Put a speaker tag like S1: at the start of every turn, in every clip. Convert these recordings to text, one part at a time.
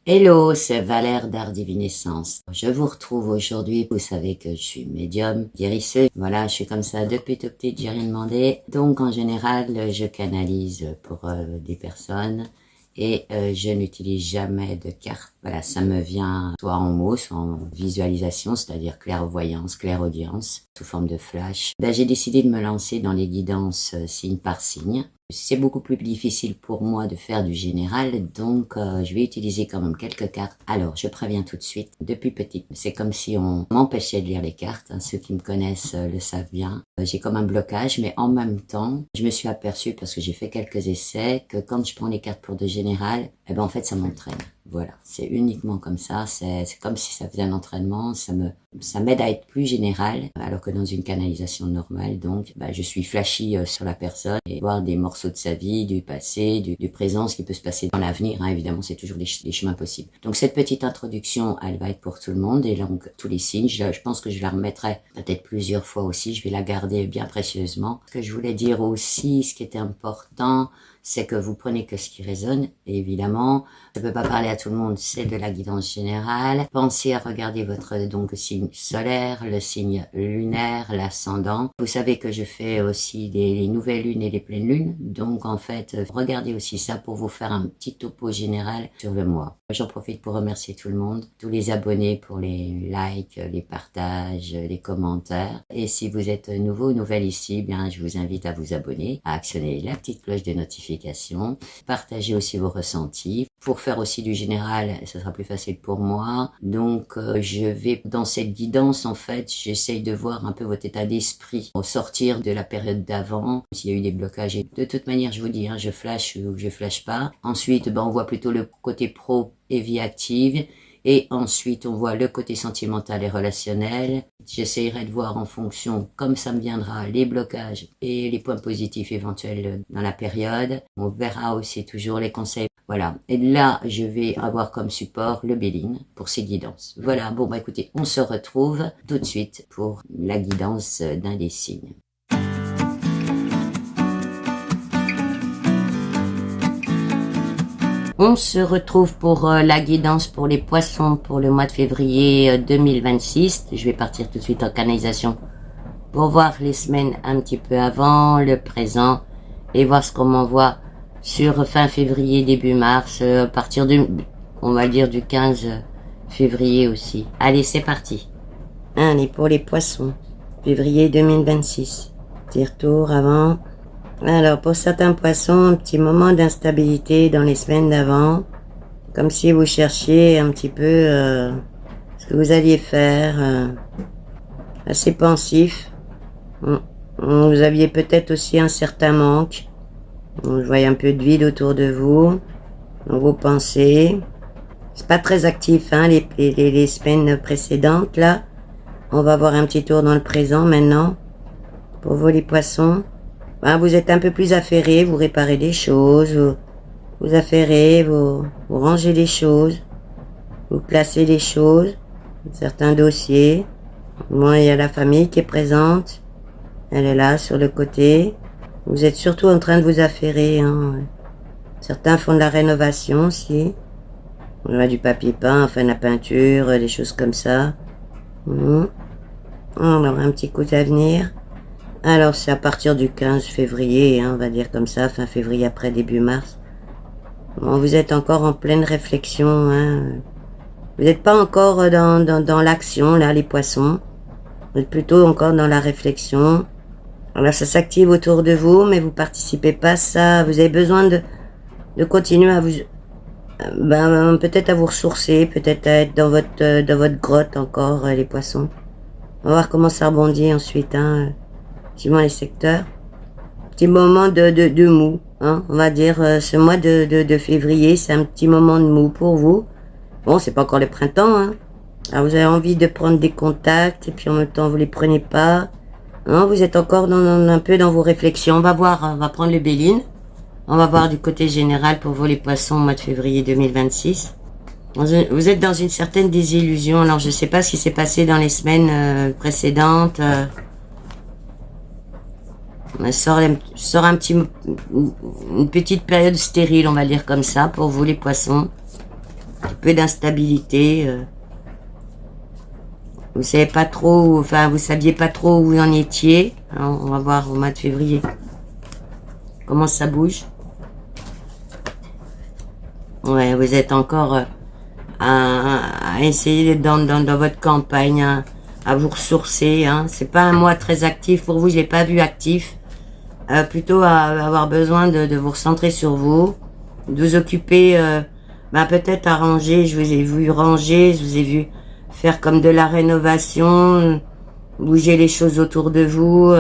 S1: Hello, c'est Valère d'Art Divinescence. Je vous retrouve aujourd'hui. Vous savez que je suis médium, guérisseuse. Voilà, je suis comme ça depuis tout petit, j'ai rien demandé. Donc, en général, je canalise pour des personnes et je n'utilise jamais de carte. Voilà, ça me vient soit en mots, soit en visualisation, c'est-à-dire clairvoyance, clairaudience, sous forme de flash. J'ai décidé de me lancer dans les guidances signe par signe. C'est beaucoup plus difficile pour moi de faire du général, donc je vais utiliser quand même quelques cartes. Alors, je préviens tout de suite, depuis petite, c'est comme si on m'empêchait de lire les cartes. Hein. Ceux qui me connaissent le savent bien. J'ai comme un blocage, mais en même temps, je me suis aperçue, parce que j'ai fait quelques essais, que quand je prends les cartes pour de général, eh ben en fait, ça m'entraîne. Voilà, c'est uniquement comme ça, c'est comme si ça faisait un entraînement, ça m'aide à être plus général, alors que dans une canalisation normale, donc, je suis flashy sur la personne et voir des morceaux de sa vie, du passé, du présent, ce qui peut se passer dans l'avenir, hein, évidemment, c'est toujours des chemins possibles. Donc, cette petite introduction, elle va être pour tout le monde, et donc, tous les signes, je pense que je la remettrai peut-être plusieurs fois aussi, je vais la garder bien précieusement. Ce que je voulais dire aussi, ce qui était important, c'est que vous prenez que ce qui résonne, et évidemment, ça peut pas parler à tout le monde, c'est de la guidance générale. Pensez à regarder votre signe solaire, le signe lunaire, l'ascendant. Vous savez que je fais aussi les nouvelles lunes et les pleines lunes, donc en fait, regardez aussi ça pour vous faire un petit topo général sur le mois. J'en profite pour remercier tout le monde, tous les abonnés pour les likes, les partages, les commentaires. Et si vous êtes nouveau ou nouvelle ici, bien, je vous invite à vous abonner, à actionner la petite cloche de notification, partagez aussi vos ressentis. Pour faire aussi du général, ce sera plus facile pour moi. Donc, je vais dans cette guidance, en fait, j'essaye de voir un peu votre état d'esprit au sortir de la période d'avant, s'il y a eu des blocages. Et de toute manière, je vous dis, hein, je flash ou je flash pas. Ensuite, on voit plutôt le côté pro et vie active. Et ensuite, on voit le côté sentimental et relationnel. J'essayerai de voir en fonction, comme ça me viendra, les blocages et les points positifs éventuels dans la période. On verra aussi toujours les conseils. Voilà. Et là, je vais avoir comme support le Béline pour ces guidances. Voilà. Bon, écoutez, on se retrouve tout de suite pour la guidance d'un des signes. On se retrouve pour la guidance pour les poissons pour le mois de février 2026. Je vais partir tout de suite en canalisation pour voir les semaines un petit peu avant, le présent, et voir ce qu'on m'envoie sur fin février, début mars, à partir on va dire du 15 février aussi. Allez, c'est parti. Allez, pour les poissons, février 2026. Petit retour avant. Alors, pour certains poissons, un petit moment d'instabilité dans les semaines d'avant, comme si vous cherchiez un petit peu ce que vous alliez faire, assez pensif. Vous aviez peut-être aussi un certain manque. Je voyais un peu de vide autour de vous, dans vos pensées. C'est pas très actif, hein, les semaines précédentes, là. On va voir un petit tour dans le présent maintenant, pour vous les poissons. Vous êtes un peu plus affairés, vous réparez des choses, vous affairez, vous rangez des choses, vous placez des choses, certains dossiers. Moi, il y a la famille qui est présente, elle est là sur le côté. Vous êtes surtout en train de vous affairer. Hein. Certains font de la rénovation aussi. On a du papier peint, enfin de la peinture, des choses comme ça. On aura un petit coup d'avenir. Alors, c'est à partir du 15 février, hein, on va dire comme ça, fin février après début mars. Bon, vous êtes encore en pleine réflexion, hein. Vous n'êtes pas encore dans l'action, là, les poissons. Vous êtes plutôt encore dans la réflexion. Alors, ça s'active autour de vous, mais vous participez pas à ça. Vous avez besoin de continuer à vous... peut-être à vous ressourcer, peut-être à être dans votre grotte encore, les poissons. On va voir comment ça rebondit ensuite, hein. Suivant les secteurs. Petit moment de mou, hein, on va dire, ce mois de février, c'est un petit moment de mou pour vous. Bon, c'est pas encore le printemps, hein. Alors, vous avez envie de prendre des contacts, et puis en même temps, vous les prenez pas. Hein, vous êtes encore un peu dans vos réflexions. On va voir, on va prendre le Béline. On va voir du côté général pour vous les poissons au mois de février 2026. Vous êtes dans une certaine désillusion. Alors, je sais pas ce qui s'est passé dans les semaines précédentes. Sort une petite période stérile, on va dire comme ça, pour vous les poissons. Un peu d'instabilité. Vous savez pas trop, enfin vous saviez pas trop où vous en étiez. Alors, on va voir au mois de février comment ça bouge. Ouais, vous êtes encore à essayer dans votre campagne, hein, à vous ressourcer. Hein. C'est pas un mois très actif pour vous, je l'ai pas vu actif. Plutôt à avoir besoin de vous recentrer sur vous, de vous occuper, peut-être à ranger. Je vous ai vu ranger, je vous ai vu faire comme de la rénovation, bouger les choses autour de vous.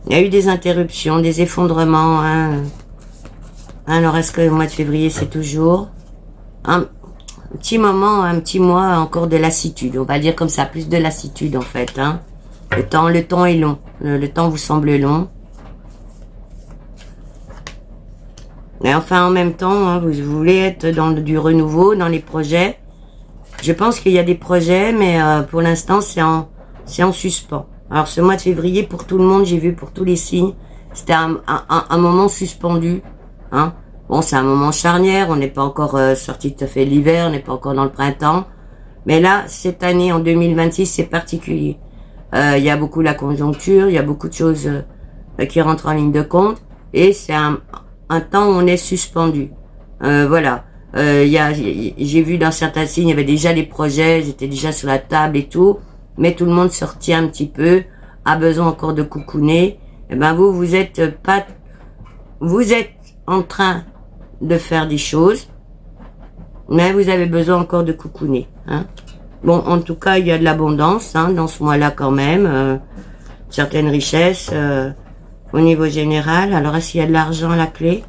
S1: Il y a eu des interruptions, des effondrements. Hein. Alors, est-ce que le mois de février, c'est toujours un petit moment, un petit mois encore de lassitude. On va dire comme ça, plus de lassitude en fait. Hein. Le temps est long. Le temps vous semble long. Et enfin, en même temps, hein, vous voulez être dans du renouveau, dans les projets. Je pense qu'il y a des projets, mais pour l'instant, c'est en suspens. Alors, ce mois de février, pour tout le monde, j'ai vu pour tous les signes, c'était un moment suspendu. Hein. Bon, c'est un moment charnière, on n'est pas encore sorti tout à fait de l'hiver, on n'est pas encore dans le printemps. Mais là, cette année, en 2026, c'est particulier. Il y a beaucoup la conjoncture, il y a beaucoup de choses qui rentrent en ligne de compte. Et c'est un temps où on est suspendu. Voilà. J'ai vu dans certains signes, il y avait déjà des projets, ils étaient déjà sur la table et tout. Mais tout le monde se retient un petit peu, a besoin encore de coucouner. Et ben vous êtes en train de faire des choses, mais vous avez besoin encore de coucouner. Hein. Bon, en tout cas, il y a de l'abondance hein, dans ce mois-là quand même, certaines richesses au niveau général. Alors, est-ce qu'il y a de l'argent à la clé?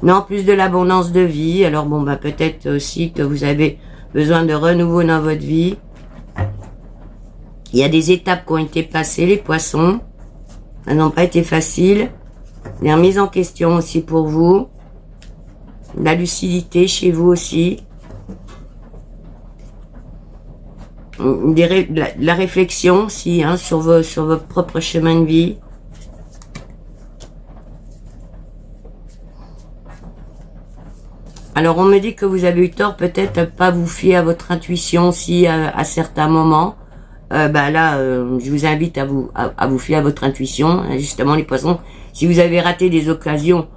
S1: Non, plus de l'abondance de vie. Alors bon, peut-être aussi que vous avez besoin de renouveau dans votre vie. Il y a des étapes qui ont été passées, les poissons. Elles n'ont pas été faciles. Les remises en question aussi pour vous. La lucidité chez vous aussi. La réflexion aussi hein, sur votre propre chemin de vie. Alors on me dit que vous avez eu tort peut-être à pas vous fier à votre intuition aussi à certains moments. Je vous invite à vous fier à votre intuition, justement les poissons. Si vous avez raté des occasions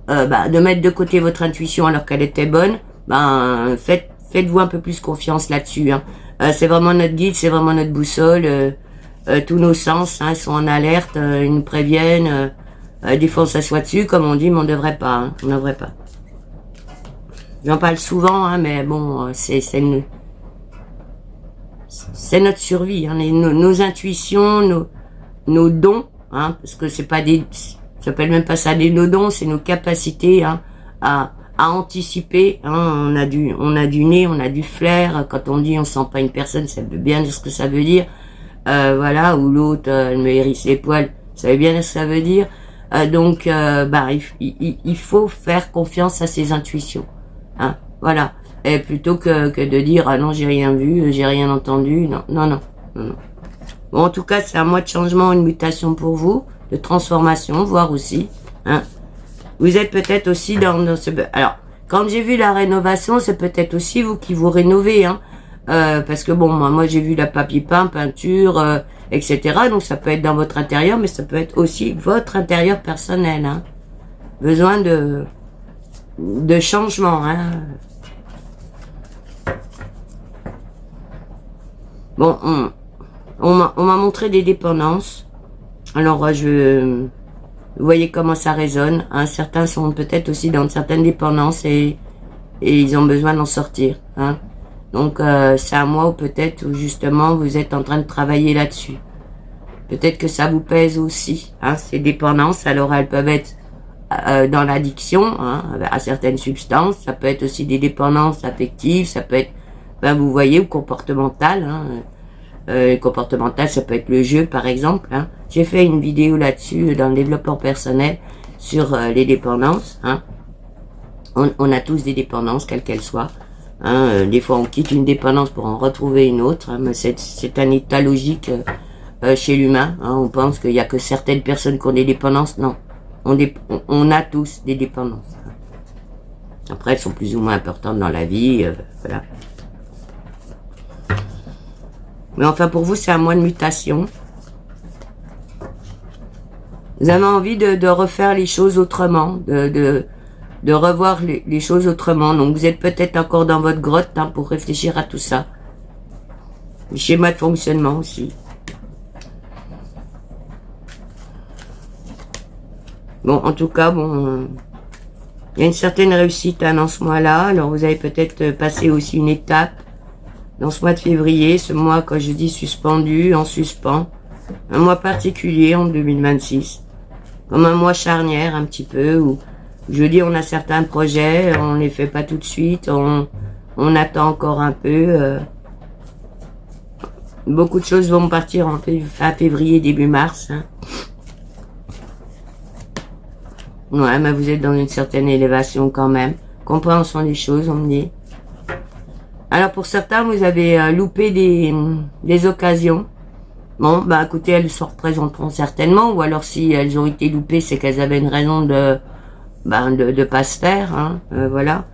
S1: de mettre de côté votre intuition alors qu'elle était bonne, faites-vous un peu plus confiance là-dessus. Hein. C'est vraiment notre guide, c'est vraiment notre boussole. Tous nos sens hein, sont en alerte, ils nous préviennent. Des fois on s'assoit dessus, comme on dit, mais on ne devrait pas. Hein, on ne devrait pas. J'en parle souvent, hein, mais bon, c'est notre survie, hein, nos intuitions, nos dons, hein, parce que c'est pas des, j'appelle même pas ça nos dons, c'est nos capacités hein, à anticiper. Hein, on a du nez, on a du flair. Quand on dit on sent pas une personne, ça veut bien dire ce que ça veut dire. Voilà, ou l'autre, elle me hérisse les poils, ça veut bien dire ce que ça veut dire. Il faut faire confiance à ses intuitions. Hein, voilà. Et plutôt que de dire ah non j'ai rien vu, j'ai rien entendu, non. Bon en tout cas c'est un mois de changement, une mutation pour vous, de transformation, voire aussi. Hein. Vous êtes peut-être aussi dans ce. Alors quand j'ai vu la rénovation, c'est peut-être aussi vous qui vous rénovez, hein, parce que bon moi j'ai vu la papier peint, peinture, etc. Donc ça peut être dans votre intérieur, mais ça peut être aussi votre intérieur personnel. Hein. Besoin de changement. Hein. Bon, on m'a montré des dépendances. Alors, vous voyez comment ça résonne. Hein. Certains sont peut-être aussi dans certaines dépendances et ils ont besoin d'en sortir. Hein. Donc, c'est à moi ou peut-être où justement vous êtes en train de travailler là-dessus. Peut-être que ça vous pèse aussi, hein, ces dépendances. Alors, elles peuvent être dans l'addiction hein, à certaines substances. Ça peut être aussi des dépendances affectives. Ça peut être vous voyez, ou comportemental. Hein. Comportemental, ça peut être le jeu, par exemple. Hein. J'ai fait une vidéo là-dessus, dans le développement personnel, sur les dépendances. Hein. On a tous des dépendances, quelles qu'elles soient. Hein. Des fois, on quitte une dépendance pour en retrouver une autre. Hein. Mais c'est un état logique chez l'humain. Hein. On pense qu'il n'y a que certaines personnes qui ont des dépendances. Non. On a tous des dépendances. Après, elles sont plus ou moins importantes dans la vie, voilà. Mais enfin, pour vous, c'est un mois de mutation. Vous avez envie de refaire les choses autrement, de revoir les choses autrement. Donc, vous êtes peut-être encore dans votre grotte hein, pour réfléchir à tout ça. Les schémas de fonctionnement aussi. Bon, en tout cas, bon, il y a une certaine réussite hein, dans ce mois-là. Alors, vous avez peut-être passé aussi une étape dans ce mois de février. Ce mois, quand je dis suspendu, en suspens. Un mois particulier en 2026. Comme un mois charnière un petit peu, où je dis on a certains projets, on les fait pas tout de suite, on attend encore un peu. Beaucoup de choses vont partir fin février, début mars. Hein. Ouais, mais vous êtes dans une certaine élévation quand même. Compréhension des choses, on me dit. Alors pour certains, vous avez loupé des occasions. Bon, bah écoutez, elles se représenteront certainement, ou alors si elles ont été loupées, c'est qu'elles avaient une raison de pas se faire, hein, voilà.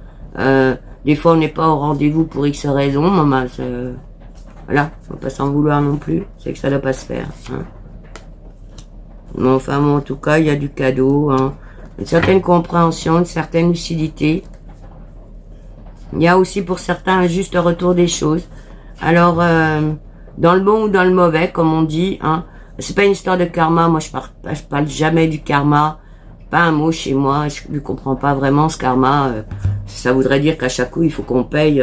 S1: Des fois, on n'est pas au rendez-vous pour X raisons, maman, voilà, faut pas s'en vouloir non plus, c'est que ça doit pas se faire, hein. Mais enfin, bon, en tout cas, il y a du cadeau, hein, une certaine compréhension, une certaine lucidité. Il y a aussi pour certains un juste retour des choses. Alors, dans le bon ou dans le mauvais, comme on dit, hein. C'est pas une histoire de karma. Moi, je parle jamais du karma. Pas un mot chez moi. Je ne comprends pas vraiment ce karma. Ça voudrait dire qu'à chaque coup, il faut qu'on paye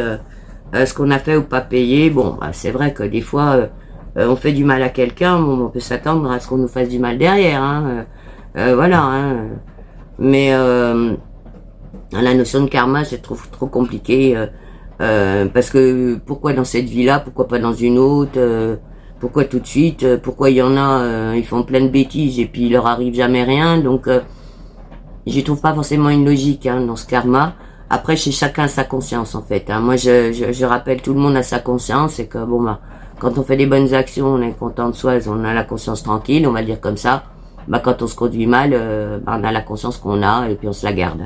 S1: ce qu'on a fait ou pas payer. Bon, bah, c'est vrai que des fois, on fait du mal à quelqu'un. Bon, on peut s'attendre à ce qu'on nous fasse du mal derrière. Hein. Voilà. Hein. Mais la notion de karma, c'est trop compliqué. Parce que pourquoi dans cette vie-là, pourquoi pas dans une autre, pourquoi tout de suite, pourquoi il y en a, ils font plein de bêtises et puis il leur arrive jamais rien, donc j'y trouve pas forcément une logique hein, dans ce karma. Après, chez chacun sa conscience en fait. Hein. Moi, je rappelle tout le monde à sa conscience, et que bon bah quand on fait des bonnes actions, on est content de soi, on a la conscience tranquille, on va dire comme ça. Bah quand on se conduit mal, bah, on a la conscience qu'on a et puis on se la garde.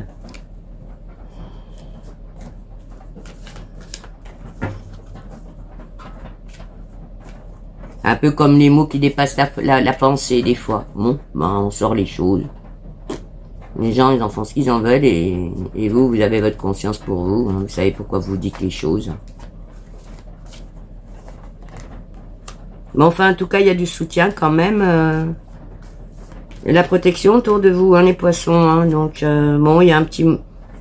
S1: Un peu comme les mots qui dépassent la pensée, des fois. Bon, ben, on sort les choses. Les gens, ils en font ce qu'ils en veulent, et vous, vous avez votre conscience pour vous. Hein, vous savez pourquoi vous dites les choses. Mais enfin, en tout cas, il y a du soutien quand même. La protection autour de vous, hein, les poissons. Hein, donc, bon, il y a un petit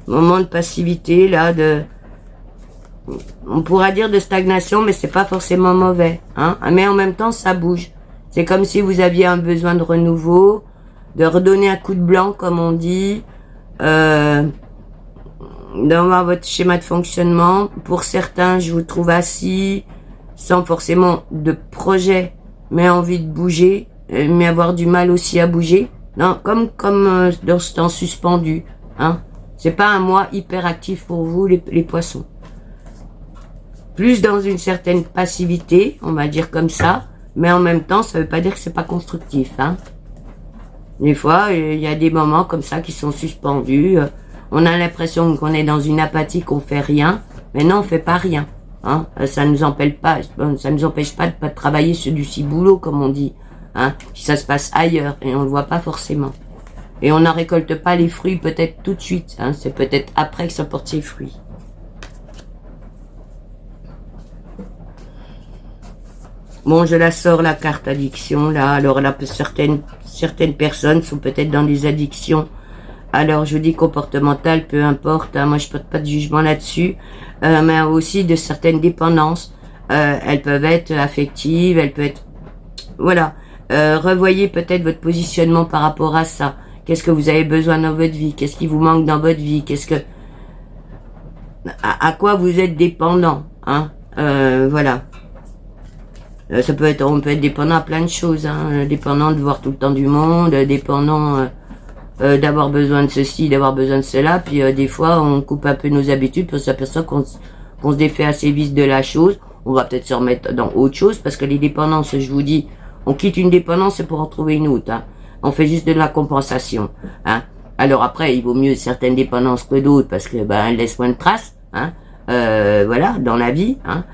S1: moment de passivité, là, on pourra dire de stagnation, mais c'est pas forcément mauvais, hein. Mais en même temps, ça bouge. C'est comme si vous aviez un besoin de renouveau, de redonner un coup de blanc, comme on dit, d'avoir votre schéma de fonctionnement. Pour certains, je vous trouve assis, sans forcément de projet, mais envie de bouger, mais avoir du mal aussi à bouger. Non, comme dans ce temps suspendu, hein. C'est pas un mois hyper actif pour vous, les poissons. Plus dans une certaine passivité, on va dire comme ça, mais en même temps, ça veut pas dire que c'est pas constructif, hein. Des fois, il y a des moments comme ça qui sont suspendus, on a l'impression qu'on est dans une apathie, qu'on fait rien, mais non, on fait pas rien, hein. Ça nous empêche pas de pas travailler sur du ciboulot, comme on dit, hein. Si ça se passe ailleurs, et on le voit pas forcément. Et on n'en récolte pas les fruits peut-être tout de suite, hein. C'est peut-être après que ça porte ses fruits. Bon, je la sors, la carte addiction, là. Alors là, certaines personnes sont peut-être dans des addictions. Alors, je dis comportementales, peu importe. Hein, moi, je porte pas de jugement là-dessus. Mais aussi de certaines dépendances. Elles peuvent être affectives, elles peuvent être... Voilà. Revoyez peut-être votre positionnement par rapport à ça. Qu'est-ce que vous avez besoin dans votre vie? Qu'est-ce qui vous manque dans votre vie? À quoi vous êtes dépendant, hein? Voilà. On peut être dépendant à plein de choses, hein, dépendant de voir tout le temps du monde, dépendant d'avoir besoin de ceci, d'avoir besoin de cela, puis des fois on coupe un peu nos habitudes, puis on s'aperçoit qu'on se défait assez vite de la chose, on va peut-être se remettre dans autre chose, parce que les dépendances, je vous dis, on quitte une dépendance, c'est pour en trouver une autre, hein. On fait juste de la compensation. Hein. Alors après, il vaut mieux certaines dépendances que d'autres parce que elles laissent moins de traces. Hein. Voilà, dans la vie. Hein.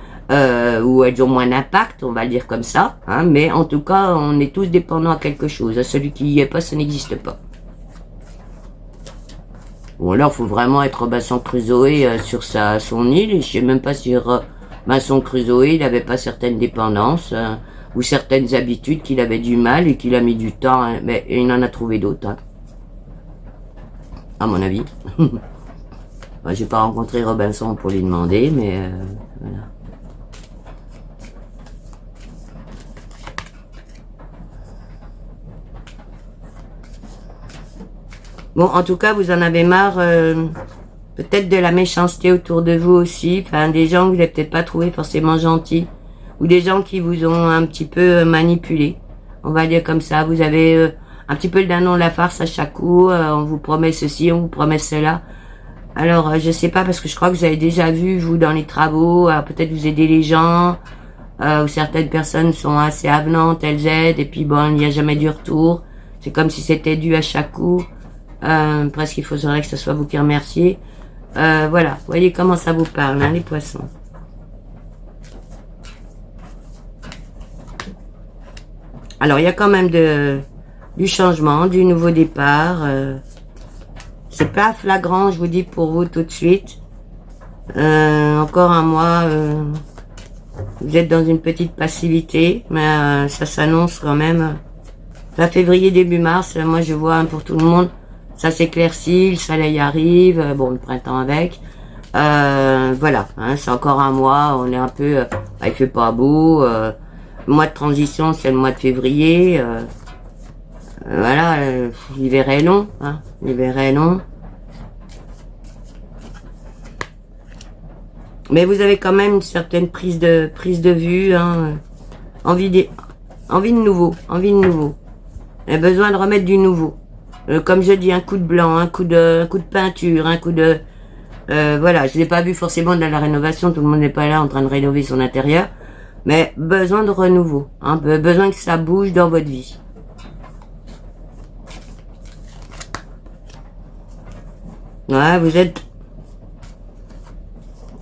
S1: Ou elles ont moins d'impact, on va le dire comme ça. Hein. Mais en tout cas, on est tous dépendants à quelque chose. Celui qui n'y est pas, ça n'existe pas. Ou alors, il faut vraiment être Robinson Crusoe sur son île. Et je sais même pas si Robinson Crusoe, il n'avait pas certaines dépendances ou certaines habitudes qu'il avait du mal et qu'il a mis du temps. Hein, mais il en a trouvé d'autres, hein, à mon avis. Moi, j'ai pas rencontré Robinson pour lui demander, mais voilà. Bon, en tout cas, vous en avez marre, peut-être de la méchanceté autour de vous aussi, enfin, des gens que vous n'avez peut-être pas trouvé forcément gentils, ou des gens qui vous ont un petit peu manipulé, on va dire comme ça. Vous avez un petit peu le dindon de la farce à chaque coup, on vous promet ceci, on vous promet cela. Alors, je sais pas, parce que je crois que vous avez déjà vu, vous, dans les travaux, peut-être vous aidez les gens, où certaines personnes sont assez avenantes, elles aident, et puis bon, il n'y a jamais du retour. C'est comme si c'était dû à chaque coup. Presque il faudrait que ce soit vous qui remerciez. Voilà, voyez comment ça vous parle, hein, les poissons. Alors, il y a quand même du changement, du nouveau départ. C'est pas flagrant, je vous dis, pour vous tout de suite. Encore un mois, vous êtes dans une petite passivité, mais ça s'annonce quand même. Fin février, début mars, moi je vois pour tout le monde, ça s'éclaircit, le soleil arrive, bon, le printemps avec. Voilà, hein, c'est encore un mois, on est un peu, il fait pas beau. Le mois de transition, c'est le mois de février. Voilà, l'hiver est long, hein, l'hiver est long. Mais vous avez quand même une certaine prise de vue, hein, envie de nouveau, envie de nouveau. Il y a besoin de remettre du nouveau. Comme je dis, un coup de blanc, un coup de peinture, un coup de... voilà, je n'ai pas vu forcément de la rénovation, tout le monde n'est pas là en train de rénover son intérieur. Mais besoin de renouveau, hein, besoin que ça bouge dans votre vie. Ouais, vous êtes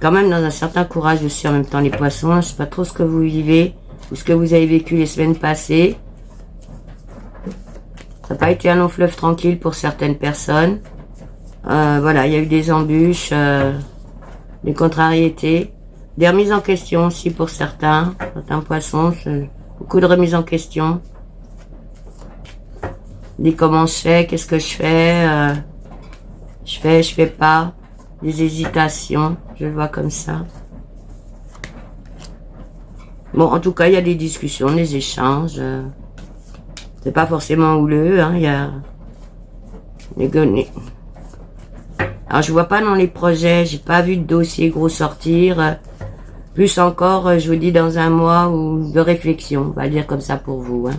S1: quand même dans un certain courage aussi en même temps, les poissons. Je sais pas trop ce que vous vivez ou ce que vous avez vécu les semaines passées. Ça n'a pas été un long fleuve tranquille pour certaines personnes. Voilà, il y a eu des embûches, des contrariétés, des remises en question aussi pour certains poissons. Beaucoup de remises en question. Des comment je fais, qu'est-ce que je fais pas. Des hésitations, je le vois comme ça. Bon, en tout cas, il y a des discussions, des échanges. C'est pas forcément houleux, hein, il y a... Alors, je vois pas dans les projets, j'ai pas vu de dossier gros sortir. Plus encore, je vous dis, dans un mois ou de réflexion, on va le dire comme ça pour vous. Hein.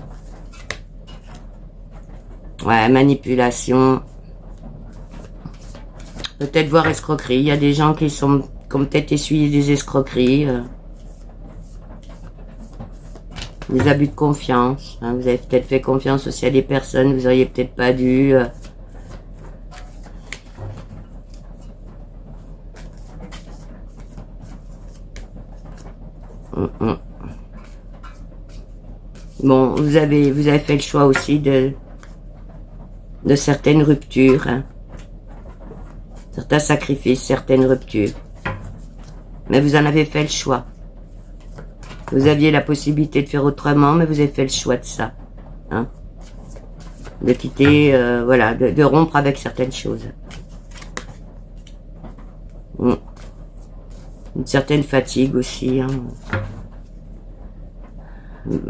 S1: Ouais, manipulation. Peut-être voir escroquerie. Il y a des gens qui ont peut-être essuyé des escroqueries. Des abus de confiance. Hein. Vous avez peut-être fait confiance aussi à des personnes, vous auriez peut-être pas dû. Bon, vous avez fait le choix aussi de certaines ruptures. Hein. Certains sacrifices, certaines ruptures. Mais vous en avez fait le choix. Vous aviez la possibilité de faire autrement, mais vous avez fait le choix de ça. Hein. De quitter, voilà, de rompre avec certaines choses. Une certaine fatigue aussi. Hein.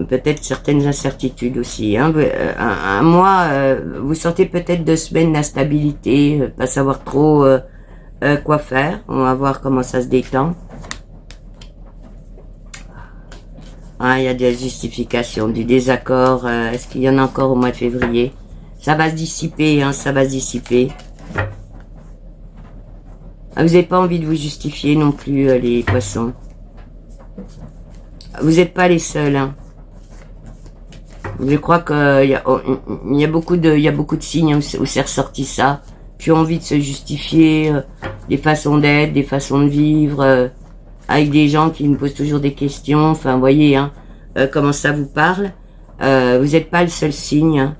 S1: Peut-être certaines incertitudes aussi. Hein. Un mois, vous sentez peut-être 2 semaines d'instabilité, pas savoir trop quoi faire. On va voir comment ça se détend. Ah, il y a des justifications, du désaccord. Est-ce qu'il y en a encore au mois de février? Ça va se dissiper, hein, ça va se dissiper. Ah, vous n'avez pas envie de vous justifier non plus, les poissons. Vous n'êtes pas les seuls. Hein. Je crois il y a beaucoup de signes où c'est ressorti ça. Puis envie de se justifier, des façons d'être, des façons de vivre, avec des gens qui me posent toujours des questions. Enfin, vous voyez, hein, comment ça vous parle. Vous n'êtes pas le seul signe. Hein.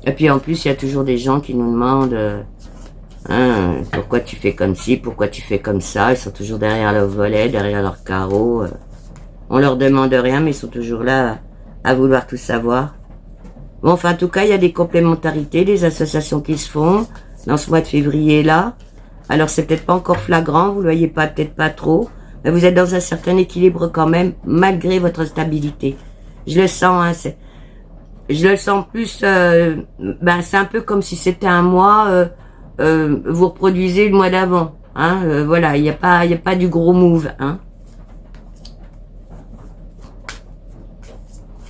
S1: Et puis en plus, il y a toujours des gens qui nous demandent hein, pourquoi tu fais comme ci, pourquoi tu fais comme ça. Ils sont toujours derrière leur volet, derrière leur carreau. On leur demande rien, mais ils sont toujours là à vouloir tout savoir. Bon, enfin, en tout cas, il y a des complémentarités, des associations qui se font dans ce mois de février-là. Alors, c'est peut-être pas encore flagrant, vous le voyez pas, peut-être pas trop, mais vous êtes dans un certain équilibre quand même, malgré votre stabilité. Je le sens, hein, je le sens plus, c'est un peu comme si c'était un mois, vous reproduisez le mois d'avant, hein, voilà, il y a pas du gros move, hein.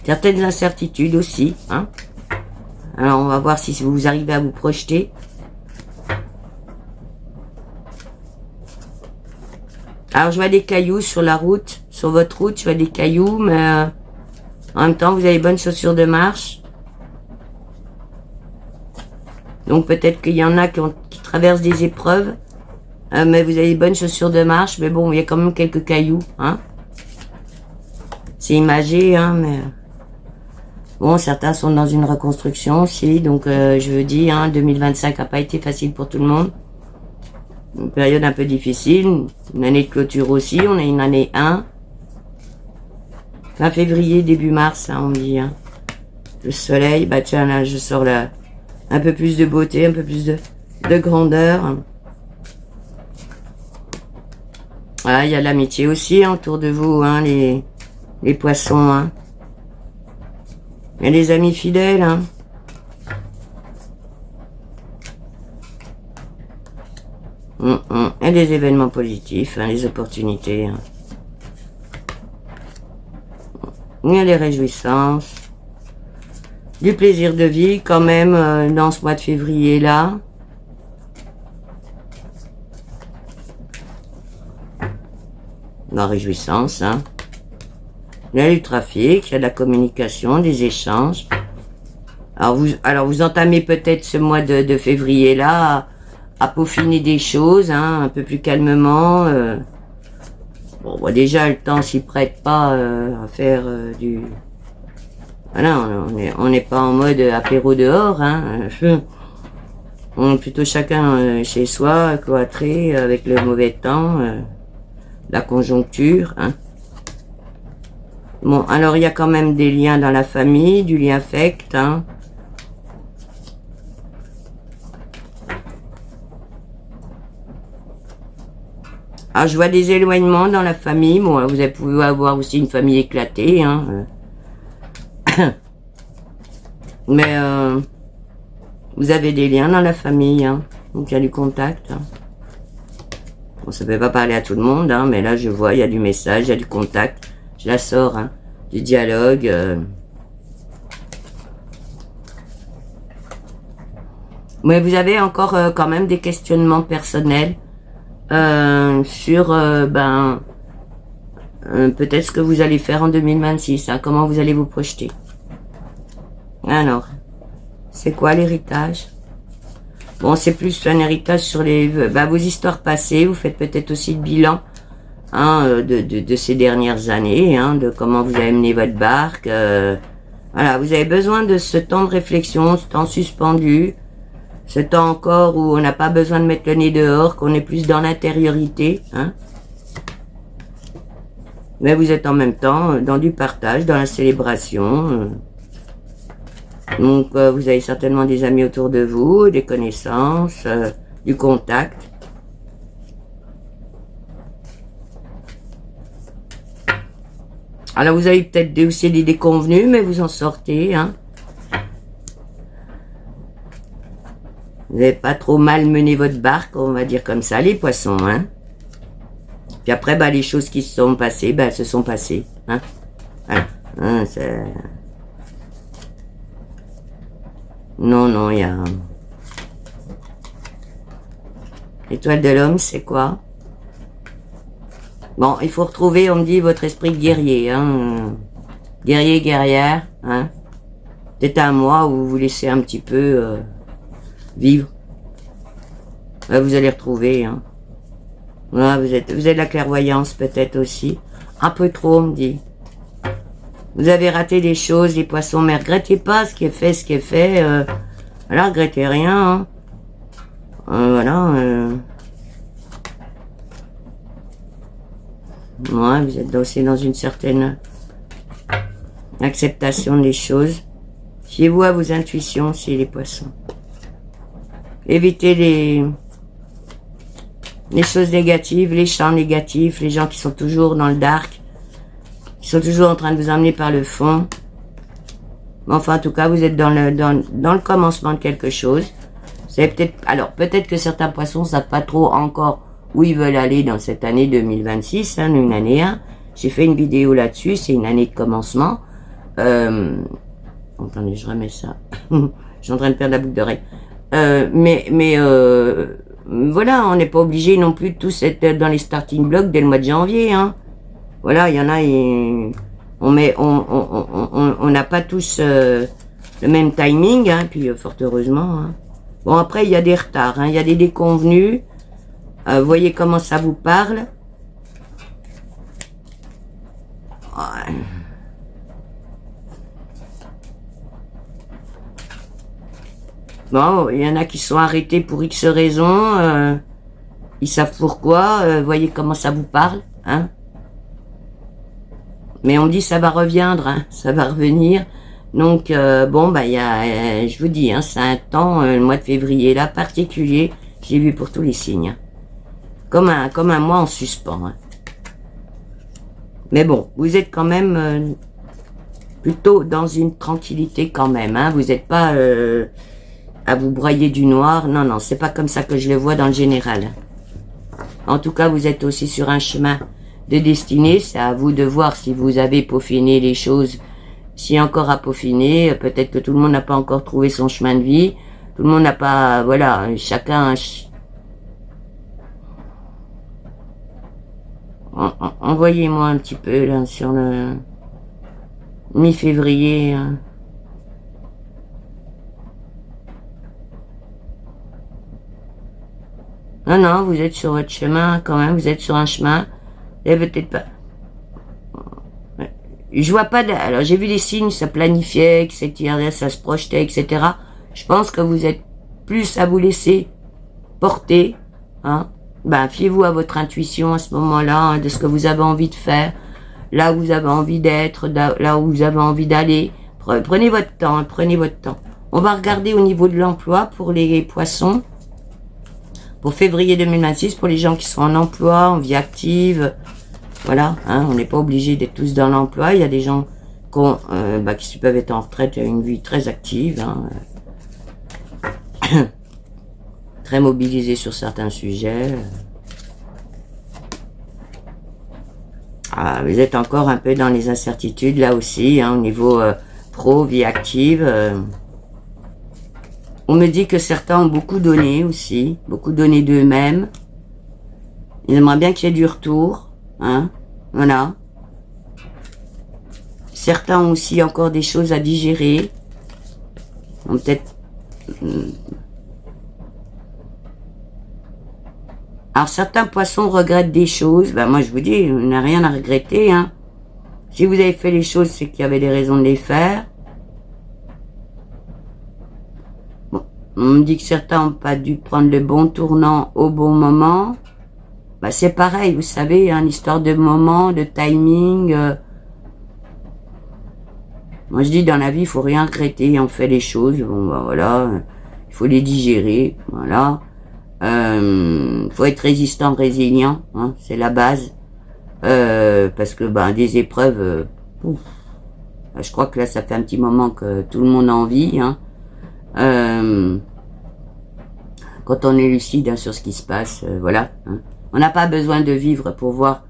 S1: Certaines incertitudes aussi, hein. Alors, on va voir si vous arrivez à vous projeter. Alors, je vois des cailloux sur la route, sur votre route, je vois des cailloux, mais en même temps, vous avez bonnes chaussures de marche. Donc, peut-être qu'il y en a qui traversent des épreuves, mais vous avez bonnes chaussures de marche, mais bon, il y a quand même quelques cailloux, hein. C'est imagé, hein, mais... Bon, certains sont dans une reconstruction aussi, donc je veux dire, hein, 2025 n'a pas été facile pour tout le monde. Une période un peu difficile, une année de clôture aussi, on a une année 1. Fin février, début mars, hein, on me dit. Hein. Le soleil, bah tiens, là, je sors là, un peu plus de beauté, un peu plus de grandeur. Ah, il y a l'amitié aussi hein, autour de vous, hein, les poissons, hein. Il y a des amis fidèles, hein. Et des événements positifs, hein, des opportunités. Hein. Il y a des réjouissances. Du plaisir de vie quand même dans ce mois de février-là. La réjouissance, hein. Il y a du trafic, il y a de la communication, des échanges. Alors vous entamez peut-être ce mois de février-là à peaufiner des choses, hein, un peu plus calmement. Bon, bah déjà, le temps s'y prête pas à faire du... Voilà, on n'est pas en mode apéro dehors, hein. On est plutôt chacun chez soi, cloîtré, avec le mauvais temps, la conjoncture, hein. Bon, alors il y a quand même des liens dans la famille, du lien affect, hein. Alors je vois des éloignements dans la famille, bon, vous avez pu avoir aussi une famille éclatée, hein. Mais vous avez des liens dans la famille, hein. Donc il y a du contact. Hein. Bon, ça ne peut pas parler à tout le monde, hein, mais là je vois, il y a du message, il y a du contact. Je la sors, hein, du dialogue. Mais vous avez encore quand même des questionnements personnels sur peut-être ce que vous allez faire en 2026, hein, comment vous allez vous projeter. Alors, c'est quoi l'héritage? Bon, c'est plus un héritage sur vos histoires passées. Vous faites peut-être aussi le bilan hein, de ces dernières années, hein, de comment vous avez mené votre barque. Voilà, vous avez besoin de ce temps de réflexion, ce temps suspendu, ce temps encore où on n'a pas besoin de mettre le nez dehors, qu'on est plus dans l'intériorité. Hein. Mais vous êtes en même temps dans du partage, dans la célébration. Donc, vous avez certainement des amis autour de vous, des connaissances, du contact. Alors, vous avez peut-être aussi des déconvenus, mais vous en sortez, hein. Vous n'avez pas trop mal mené votre barque, on va dire comme ça, les poissons, hein. Puis après, les choses qui se sont passées, elles se sont passées, hein. Voilà. Hein, non, il y a... L'étoile de l'homme, c'est quoi? Bon, il faut retrouver, on me dit, votre esprit de guerrier. Hein. Guerrier, guerrière. Hein. Peut-être un mois où vous vous laissez un petit peu vivre. Vous allez retrouver. Hein. Voilà, vous avez la clairvoyance peut-être aussi. Un peu trop, on me dit. Vous avez raté des choses, les poissons, mais regrettez pas ce qui est fait, voilà, regrettez rien. Hein. Voilà. Ouais, vous êtes aussi dans une certaine acceptation des choses. Fiez-vous à vos intuitions, si les poissons. Évitez les choses négatives, les chants négatifs, les gens qui sont toujours dans le dark, qui sont toujours en train de vous emmener par le fond. Mais enfin, en tout cas, vous êtes dans le commencement de quelque chose. C'est peut-être, alors peut-être que certains poissons ne savent pas trop encore où ils veulent aller dans cette année 2026, hein, une année 1. J'ai fait une vidéo là-dessus, c'est une année de commencement. Attendez, je remets ça. Je suis en train de perdre la boucle d'oreille. Voilà, on n'est pas obligé non plus de tous être dans les starting blocks dès le mois de janvier. Hein. Voilà, il y en a, on n'a pas tous le même timing, hein, puis fort heureusement. Hein. Bon, après, il y a des retards, hein, il y a des déconvenus. Voyez comment ça vous parle. Ouais. Bon, il y en a qui sont arrêtés pour X raisons. Ils savent pourquoi. Voyez comment ça vous parle, hein. Mais on me dit ça va reviendre, hein, ça va revenir. Donc bon, bah je vous dis, hein, c'est un temps, le mois de février là particulier. J'ai vu pour tous les signes. Comme un mois en suspens. Hein. Mais bon, vous êtes quand même plutôt dans une tranquillité quand même. Hein. Vous n'êtes pas à vous broyer du noir. Non, non, c'est pas comme ça que je le vois dans le général. En tout cas, vous êtes aussi sur un chemin de destinée. C'est à vous de voir si vous avez peaufiné les choses. S'il y a encore à peaufiner, peut-être que tout le monde n'a pas encore trouvé son chemin de vie. Tout le monde n'a pas... Voilà, chacun... Envoyez-moi un petit peu là sur le mi-février. Hein. Non, non, vous êtes sur votre chemin quand même, vous êtes sur un chemin. Et peut-être pas. Je vois pas de... Alors j'ai vu les signes, ça planifiait, etc., ça se projetait, etc. Je pense que vous êtes plus à vous laisser porter, hein. Ben, fiez-vous à votre intuition à ce moment-là, hein, de ce que vous avez envie de faire, là où vous avez envie d'être, là où vous avez envie d'aller. Prenez votre temps, hein, prenez votre temps. On va regarder au niveau de l'emploi pour les poissons. Pour février 2026, pour les gens qui sont en emploi, en vie active. Voilà, hein, on n'est pas obligé d'être tous dans l'emploi. Il y a des gens qui peuvent être en retraite et une vie très active. Hein. Très mobilisé sur certains sujets. Vous êtes encore un peu dans les incertitudes là aussi, hein, au niveau pro, vie active. On me dit que certains ont beaucoup donné aussi, beaucoup donné d'eux-mêmes. Ils aimeraient bien qu'il y ait du retour, hein, voilà. Certains ont aussi encore des choses à digérer. Peut-être... Alors, certains poissons regrettent des choses. Ben, moi, je vous dis, on n'a rien à regretter. Hein. Si vous avez fait les choses, c'est qu'il y avait des raisons de les faire. Bon, on me dit que certains n'ont pas dû prendre le bon tournant au bon moment. Ben, c'est pareil, vous savez, hein, l'histoire de moment, de timing. Moi, je dis, dans la vie, il faut rien regretter. On fait les choses. Bon, ben, voilà. Il faut les digérer. Voilà. Faut être résistant, résilient, hein, c'est la base. Parce que des épreuves, je crois que là ça fait un petit moment que tout le monde a envie. Hein. Quand on est lucide, hein, sur ce qui se passe, voilà. Hein. On n'a pas besoin de vivre pour voir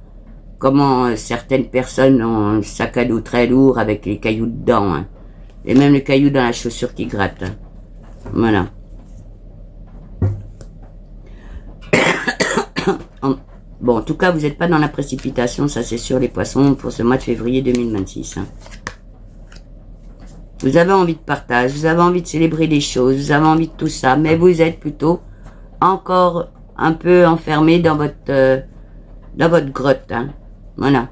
S1: comment certaines personnes ont un sac à dos très lourd avec les cailloux dedans. Hein. Et même les cailloux dans la chaussure qui grattent. Hein. Voilà. Bon, en tout cas, vous n'êtes pas dans la précipitation, ça c'est sûr, les poissons, pour ce mois de février 2026. Hein. Vous avez envie de partage, vous avez envie de célébrer des choses, vous avez envie de tout ça, mais vous êtes plutôt encore un peu enfermé dans votre grotte. Hein. Voilà.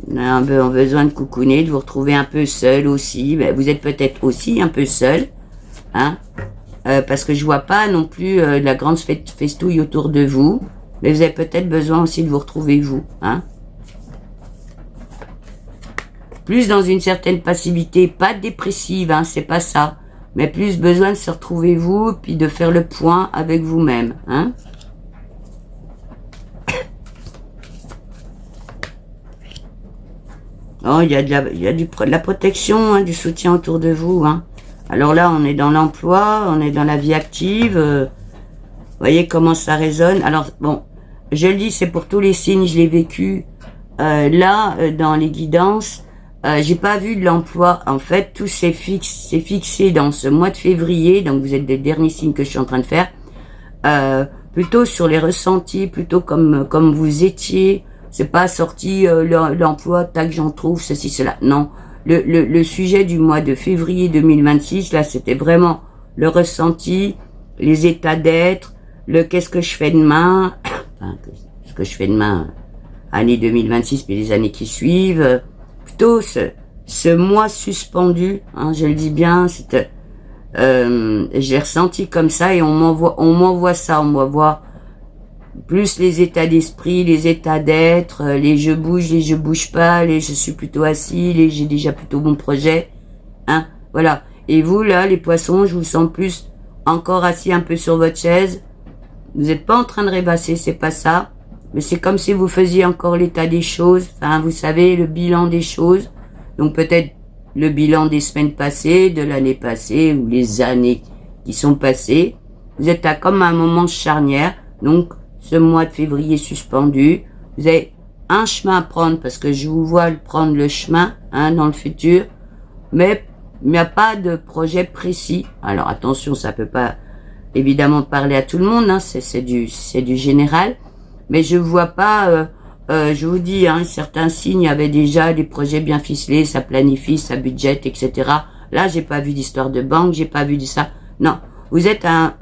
S1: On a un peu besoin de coucouner, de vous retrouver un peu seul aussi. Ben, vous êtes peut-être aussi un peu seul. Hein. Parce que je vois pas non plus de la grande festouille autour de vous. Mais vous avez peut-être besoin aussi de vous retrouver vous. Hein. Plus dans une certaine passivité, pas dépressive, hein, c'est pas ça. Mais plus besoin de se retrouver vous, puis de faire le point avec vous-même. Hein. Oh, il y a de la protection, hein, du soutien autour de vous. Hein. Alors là, on est dans l'emploi, on est dans la vie active. Voyez comment ça résonne. Alors, bon, je le dis, c'est pour tous les signes, je l'ai vécu. Dans les guidances, j'ai pas vu de l'emploi. En fait, tout c'est fixé dans ce mois de février. Donc, vous êtes des derniers signes que je suis en train de faire. Plutôt sur les ressentis, plutôt comme vous étiez. C'est pas sorti l'emploi, tac, j'en trouve, ceci, cela. Non. Le sujet du mois de février 2026, là, c'était vraiment le ressenti, les états d'être, le qu'est-ce que je fais demain, enfin, ce que je fais demain, année 2026, puis les années qui suivent. Plutôt ce mois suspendu, hein, je le dis bien, j'ai ressenti comme ça et on m'envoie ça, on m'envoie plus les états d'esprit, les états d'être, les je bouge pas, les je suis plutôt assis, les j'ai déjà plutôt bon projet, hein, voilà. Et vous là, les poissons, je vous sens plus encore assis un peu sur votre chaise. Vous n'êtes pas en train de rêvasser, c'est pas ça, mais c'est comme si vous faisiez encore l'état des choses. Enfin, vous savez, le bilan des choses. Donc peut-être le bilan des semaines passées, de l'année passée ou les années qui sont passées. Vous êtes à comme un moment charnière, donc. Ce mois de février suspendu, vous avez un chemin à prendre parce que je vous vois prendre le chemin hein, dans le futur, mais il n'y a pas de projet précis. Alors attention, ça peut pas évidemment parler à tout le monde, hein, c'est du général, mais je vois pas. Je vous dis, hein, certains signes avaient déjà des projets bien ficelés, ça planifie, ça budgète, etc. Là, j'ai pas vu d'histoire de banque, j'ai pas vu de ça. Non, vous êtes à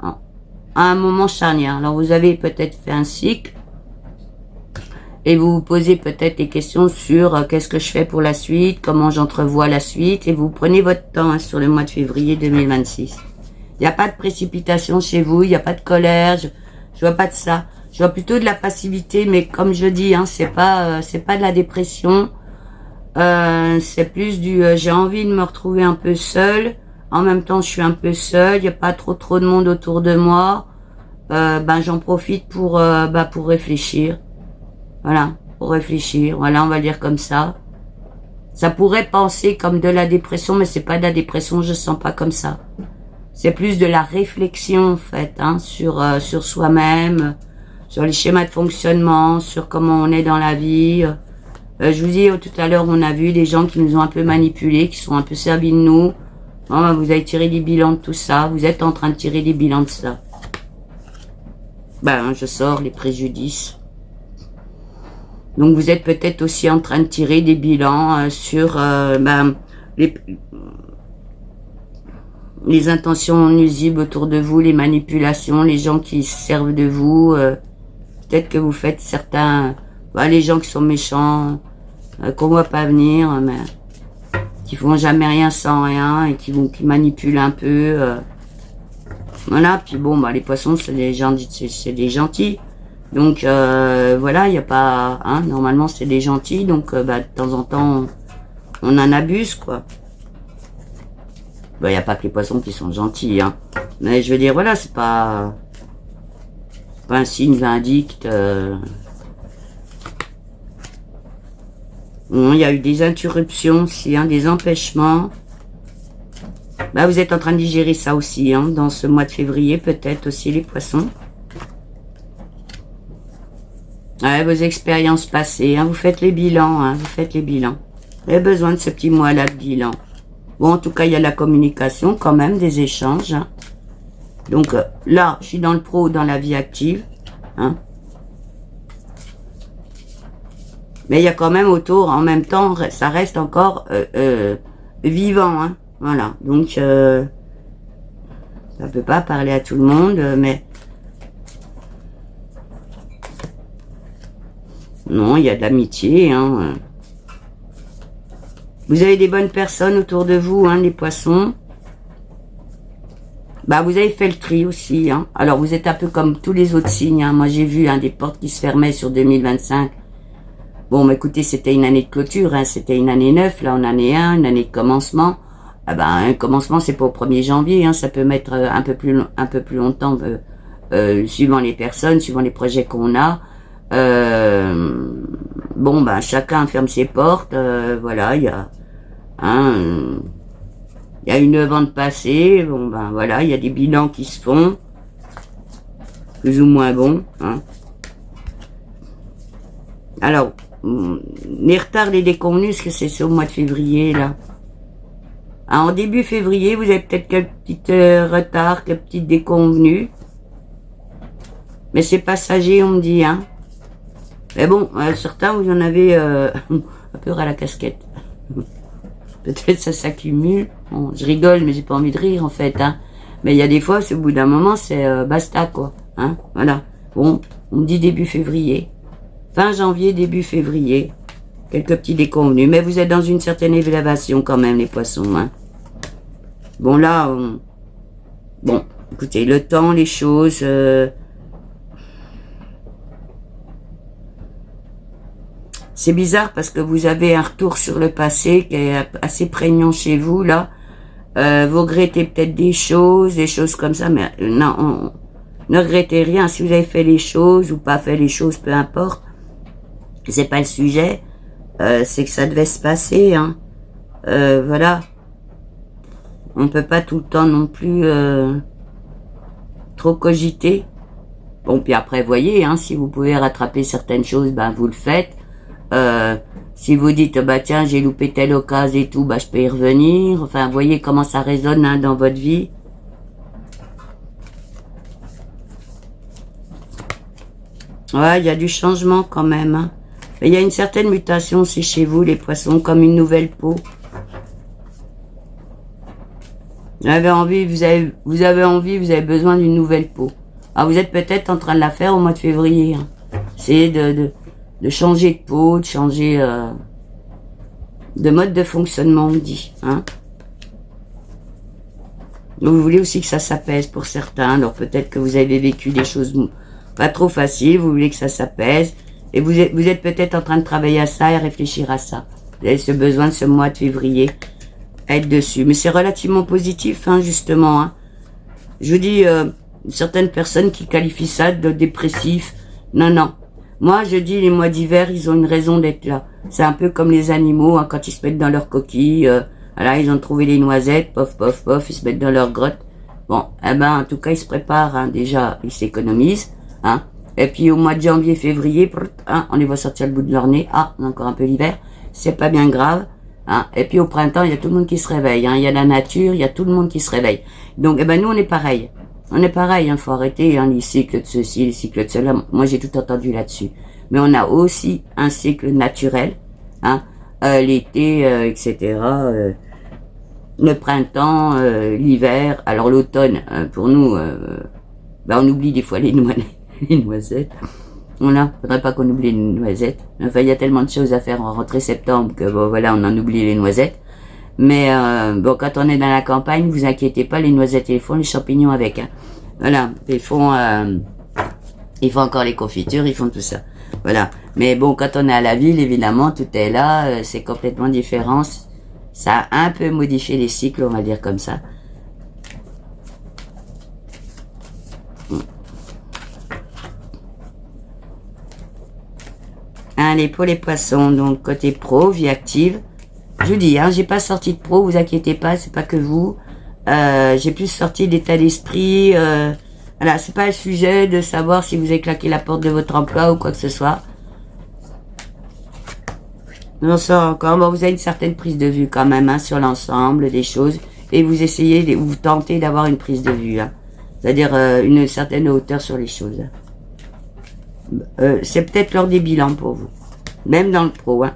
S1: un moment charnière. Alors vous avez peut-être fait un cycle et vous vous posez peut-être des questions sur qu'est-ce que je fais pour la suite, comment j'entrevois la suite et vous prenez votre temps hein, sur le mois de février 2026. Il n'y a pas de précipitation chez vous, il n'y a pas de colère, je vois pas de ça. Je vois plutôt de la passivité, mais comme je dis, hein, c'est pas de la dépression. C'est plus du j'ai envie de me retrouver un peu seule. En même temps, je suis un peu seule, il n'y a pas trop de monde autour de moi. J'en profite pour réfléchir. Voilà, pour réfléchir. Voilà, on va le dire comme ça. Ça pourrait penser comme de la dépression, mais c'est pas de la dépression, je sens pas comme ça. C'est plus de la réflexion, en fait, hein, sur soi-même, sur les schémas de fonctionnement, sur comment on est dans la vie. Je vous dis, tout à l'heure, on a vu des gens qui nous ont un peu manipulés, qui sont un peu servis de nous. Bon, vous avez tiré des bilans de tout ça. Vous êtes en train de tirer des bilans de ça. Je sors les préjudices. Donc, vous êtes peut-être aussi en train de tirer des bilans sur les intentions nuisibles autour de vous, les manipulations, les gens qui se servent de vous. Peut-être que vous faites certains... les gens qui sont méchants, qu'on voit pas venir, mais... qui font jamais rien sans rien et qui manipulent un peu. Voilà, puis bon, les poissons, c'est des gentils. Donc, voilà, il n'y a pas... Hein, normalement, c'est des gentils, donc de temps en temps, on en abuse, quoi. Il n'y a pas que les poissons qui sont gentils, hein. Mais je veux dire, voilà, c'est pas un signe vindicte. Il y a eu des interruptions aussi, hein, des empêchements. Vous êtes en train de digérer ça aussi, hein, dans ce mois de février, peut-être aussi les poissons. Ouais, vos expériences passées, hein, vous faites les bilans, hein, vous faites les bilans. Vous avez besoin de ce petit mois-là de bilan. Bon, en tout cas, il y a la communication quand même, des échanges. Hein. Donc là, je suis dans le pro, dans la vie active. Hein. Mais il y a quand même autour, en même temps, ça reste encore vivant. Hein. Voilà, donc ça peut pas parler à tout le monde, mais... Non, il y a de l'amitié. Hein. Vous avez des bonnes personnes autour de vous, hein, les poissons. Bah, vous avez fait le tri aussi. Hein. Alors, vous êtes un peu comme tous les autres signes. Hein. Moi, j'ai vu des portes qui se fermaient sur 2025. Bon, mais écoutez, c'était une année de clôture. Hein. C'était une année 9. Là, on en est une année de commencement. Ah ben, un commencement, c'est pas au 1er janvier. Hein. Ça peut mettre un peu plus longtemps, suivant les personnes, suivant les projets qu'on a. Bon, ben, chacun ferme ses portes. Voilà, il y a... il y a une vente passée, bon ben voilà, il y a des bilans qui se font, plus ou moins bons. Hein. Alors, les retards, les déconvenus, est-ce que c'est au mois de février, là? Ah, en début février, vous avez peut-être quelques petits retards, quelques petites déconvenues. Mais c'est passager, on me dit, hein. Mais bon, certains, vous en avez un peu à la casquette. Peut-être ça s'accumule. Bon, je rigole, mais j'ai pas envie de rire, en fait, hein. Mais il y a des fois, au bout d'un moment, c'est basta, quoi. Hein, voilà. Bon, on me dit début février. Fin janvier, début février. Quelques petits déconvenus. Mais vous êtes dans une certaine élévation, quand même, les poissons, hein. Bon, là, bon, écoutez, le temps, les choses... C'est bizarre parce que vous avez un retour sur le passé qui est assez prégnant chez vous, là. Vous regrettez peut-être des choses comme ça, mais non, ne regrettez rien. Si vous avez fait les choses ou pas fait les choses, peu importe. C'est pas le sujet. C'est que ça devait se passer, hein. Voilà. On peut pas tout le temps non plus trop cogiter. Bon, puis après, voyez, hein, si vous pouvez rattraper certaines choses, ben vous le faites. Si vous dites, bah tiens, j'ai loupé telle occasion et tout, bah je peux y revenir. Enfin, voyez comment ça résonne, hein, dans votre vie. Ouais, il y a du changement quand même. Hein. Il y a une certaine mutation aussi chez vous, les poissons, comme une nouvelle peau. Vous avez envie, vous avez besoin d'une nouvelle peau. Alors vous êtes peut-être en train de la faire au mois de février. Hein. C'est de changer de peau, de changer de mode de fonctionnement, on dit. Hein. Donc vous voulez aussi que ça s'apaise pour certains. Alors peut-être que vous avez vécu des choses pas trop faciles, vous voulez que ça s'apaise. Et vous êtes peut-être en train de travailler à ça et réfléchir à ça. Vous avez ce besoin de ce mois de février, être dessus. Mais c'est relativement positif, hein, justement. Hein. Je vous dis, certaines personnes qui qualifient ça de dépressif. Non, non. Moi, je dis, les mois d'hiver, ils ont une raison d'être là. C'est un peu comme les animaux, hein, quand ils se mettent dans leur coquille. Voilà, ils ont trouvé les noisettes, pof, pof, pof, ils se mettent dans leur grotte. Bon, eh ben, en tout cas, ils se préparent, hein, déjà, ils s'économisent, hein. Et puis, au mois de janvier, février, hein, on les voit sortir le bout de leur nez. Ah, on a encore un peu l'hiver. C'est pas bien grave, hein. Et puis, au printemps, il y a tout le monde qui se réveille, hein. Il y a la nature, il y a tout le monde qui se réveille. Donc, eh ben, nous, on est pareil. On est pareil, hein. Faut arrêter, hein, les cycles de ceci, les cycles de cela. Moi, j'ai tout entendu là-dessus. Mais on a aussi un cycle naturel, hein. L'été, etc., le printemps, l'hiver, alors l'automne, pour nous, ben on oublie des fois les noisettes. Voilà, faudrait pas qu'on oublie les noisettes. Enfin, il y a tellement de choses à faire en rentrée septembre que bon, voilà, on en oublie les noisettes. Mais bon, quand on est dans la campagne, vous inquiétez pas, les noisettes ils font les champignons avec. Hein. Voilà, ils font encore les confitures, ils font tout ça. Voilà. Mais bon, quand on est à la ville, évidemment, tout est là, c'est complètement différent. Ça a un peu modifié les cycles, on va dire comme ça. Allez, pour les poissons, donc côté pro, vie active. Je vous dis, hein, j'ai pas sorti de pro, vous inquiétez pas, c'est pas que vous. J'ai plus sorti d'état d'esprit. Voilà, c'est pas le sujet de savoir si vous avez claqué la porte de votre emploi ou quoi que ce soit. Non, ça encore, bon, vous avez une certaine prise de vue quand même, hein, sur l'ensemble des choses. Et vous essayez, vous tentez d'avoir une prise de vue, hein. C'est-à-dire une certaine hauteur sur les choses. C'est peut-être l'heure des bilans pour vous. Même dans le pro, hein.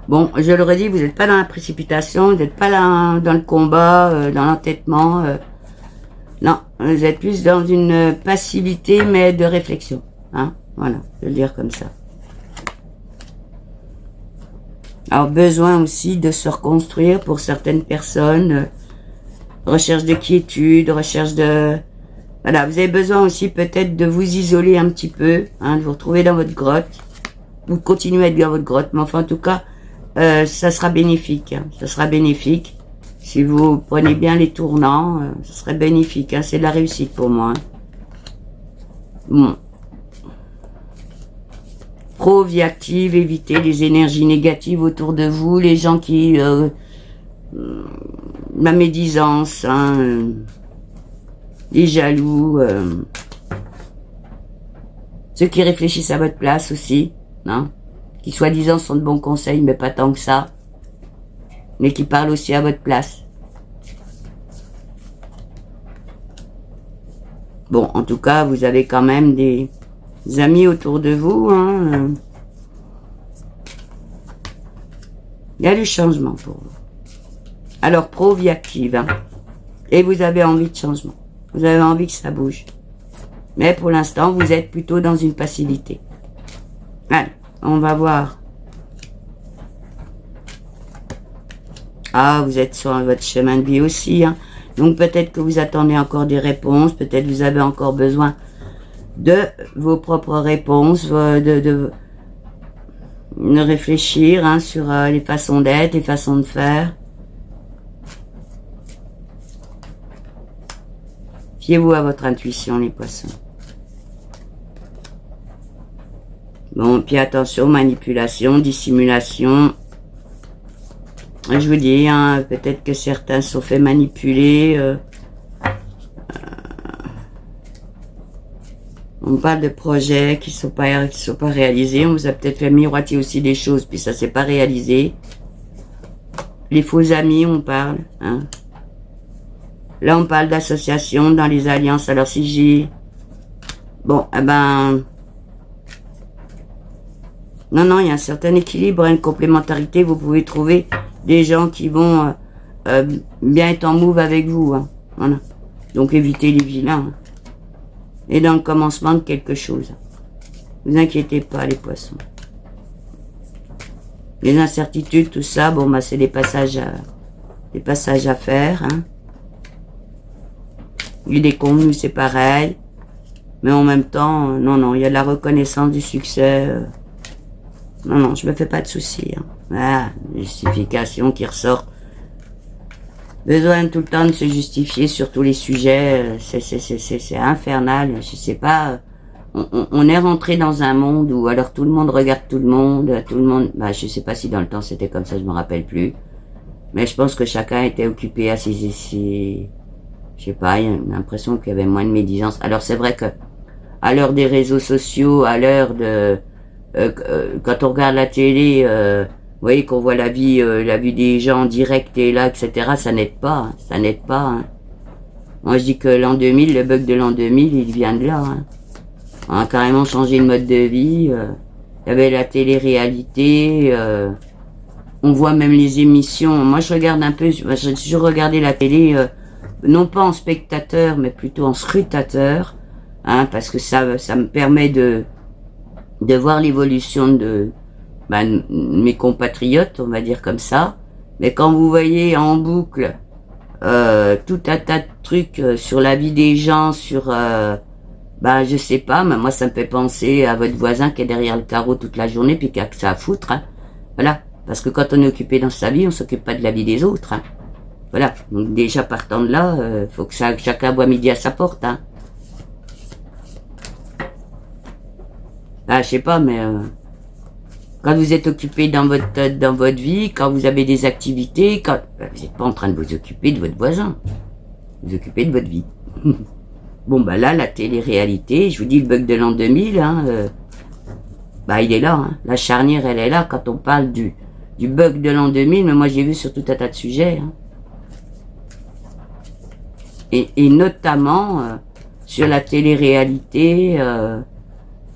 S1: Bon, je le redis, vous n'êtes pas dans la précipitation, vous n'êtes pas là dans le combat, dans l'entêtement. Non, vous êtes plus dans une passivité, mais de réflexion. Hein, voilà, je vais le dire comme ça. Alors, besoin aussi de se reconstruire pour certaines personnes. Recherche de quiétude, recherche de... Voilà, vous avez besoin aussi peut-être de vous isoler un petit peu, hein, de vous retrouver dans votre grotte. Vous continuez à être dans votre grotte, mais enfin, en tout cas... ça sera bénéfique, hein. Ça sera bénéfique. Si vous prenez bien les tournants, ça serait bénéfique, hein. C'est de la réussite pour moi. Hein. Bon. Pro, vie active, évitez les énergies négatives autour de vous, les gens qui... la médisance, hein, les jaloux, ceux qui réfléchissent à votre place aussi, hein. Qui soi-disant sont de bons conseils, mais pas tant que ça, mais qui parlent aussi à votre place. Bon, en tout cas, vous avez quand même des amis autour de vous. Hein. Il y a du changement pour vous. Alors, pro, vie active. Hein. Et vous avez envie de changement. Vous avez envie que ça bouge. Mais pour l'instant, vous êtes plutôt dans une passivité. Allez. On va voir. Ah, vous êtes sur votre chemin de vie aussi. Hein. Donc peut-être que vous attendez encore des réponses. Peut-être vous avez encore besoin de vos propres réponses. De réfléchir hein, sur les façons d'être, les façons de faire. Fiez-vous à votre intuition, les poissons. Bon, puis attention, manipulation, dissimulation. Je vous dis, hein, peut-être que certains se sont fait manipuler. On parle de projets qui sont pas réalisés. On vous a peut-être fait miroiter aussi des choses, puis ça s'est pas réalisé. Les faux amis, on parle. Hein. Là, on parle d'associations dans les alliances. Alors si j'ai... Bon, eh ben... Non, il y a un certain équilibre, une complémentarité. Vous pouvez trouver des gens qui vont bien être en move avec vous. Hein. Voilà. Donc évitez les vilains. Hein. Et dans le commencement de quelque chose. Ne vous inquiétez pas, les poissons. Les incertitudes, tout ça, bon, bah, c'est des passages à faire. Hein. Les déconvenus, c'est pareil. Mais en même temps, non, il y a de la reconnaissance du succès. Non, je me fais pas de soucis. Hein. Ah, justification qui ressort. Besoin tout le temps de se justifier sur tous les sujets. C'est infernal. Je sais pas. On est rentré dans un monde où alors tout le monde regarde tout le monde. Bah, je sais pas si dans le temps c'était comme ça, je me rappelle plus. Mais je pense que chacun était occupé à ses je sais pas, il y a l'impression qu'il y avait moins de médisance. Alors c'est vrai que à l'heure des réseaux sociaux, à l'heure de quand on regarde la télé, vous voyez qu'on voit la vie des gens en direct et là, etc. Ça n'aide pas, hein, ça n'aide pas. Hein. Moi je dis que l'an 2000, le bug de l'an 2000, il vient de là. Hein. On a carrément changé le mode de vie. Il y avait la télé-réalité. On voit même les émissions. Moi je regarde un peu, j'ai toujours regardé la télé, non pas en spectateur, mais plutôt en scrutateur, hein, parce que ça me permet de voir l'évolution de mes compatriotes, on va dire comme ça. Mais quand vous voyez en boucle tout un tas de trucs sur la vie des gens, sur je sais pas, mais moi ça me fait penser à votre voisin qui est derrière le carreau toute la journée puis qui a que ça à foutre. Hein. Voilà, parce que quand on est occupé dans sa vie, on s'occupe pas de la vie des autres. Hein. Voilà, donc déjà partant de là, faut que chacun voit midi à sa porte. Hein. Je sais pas, mais quand vous êtes occupé dans votre vie, quand vous avez des activités, vous n'êtes pas en train de vous occuper de votre voisin. Vous vous occupez de votre vie. Bon, là, la télé-réalité, je vous dis, le bug de l'an 2000, hein, il est là. Hein. La charnière, elle est là quand on parle du bug de l'an 2000, mais moi, j'ai vu sur tout un tas de sujets. Hein. et notamment sur la télé-réalité,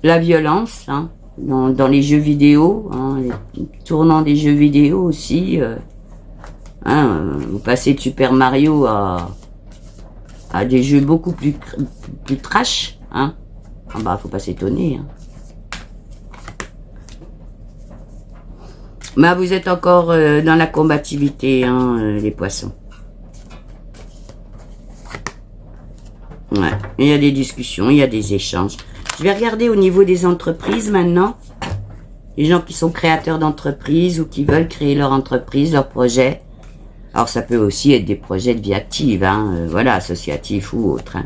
S1: la violence, hein, dans les jeux vidéo, hein, les tournants des jeux vidéo aussi. Vous passez de Super Mario à des jeux beaucoup plus trash, hein. Ah bah, faut pas s'étonner, hein. Mais vous êtes encore dans la combativité, hein, les poissons. Ouais, il y a des discussions, il y a des échanges. Je vais regarder au niveau des entreprises maintenant. Les gens qui sont créateurs d'entreprises ou qui veulent créer leur entreprise, leur projet. Alors ça peut aussi être des projets de vie active, hein, voilà, associatifs ou autres. Hein.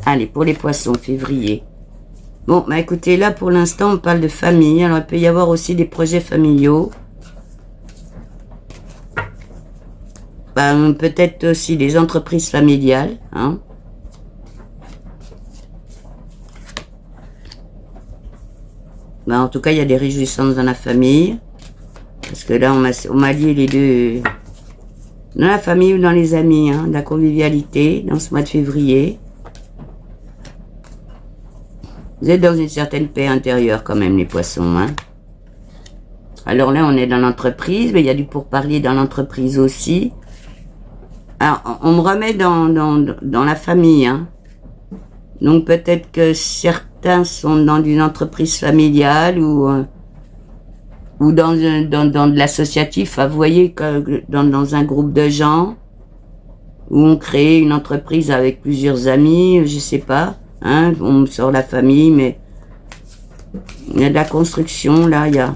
S1: Allez, pour les poissons, février. Bon, bah écoutez, là pour l'instant on parle de famille. Alors il peut y avoir aussi des projets familiaux. Bah, peut-être aussi des entreprises familiales, hein. Bah, en tout cas, il y a des réjouissances dans la famille. Parce que là, on m'a lié les deux. Dans la famille ou dans les amis, hein, de la convivialité, dans ce mois de février. Vous êtes dans une certaine paix intérieure quand même, les poissons, hein. Alors là, on est dans l'entreprise, mais il y a du pourparler dans l'entreprise aussi. Alors, on me remet dans la famille, hein. Donc peut-être que certains sont dans une entreprise familiale ou dans de l'associatif. Vous voyez, que dans un groupe de gens où on crée une entreprise avec plusieurs amis, je sais pas, hein, on sort la famille, mais il y a de la construction, là, il y a...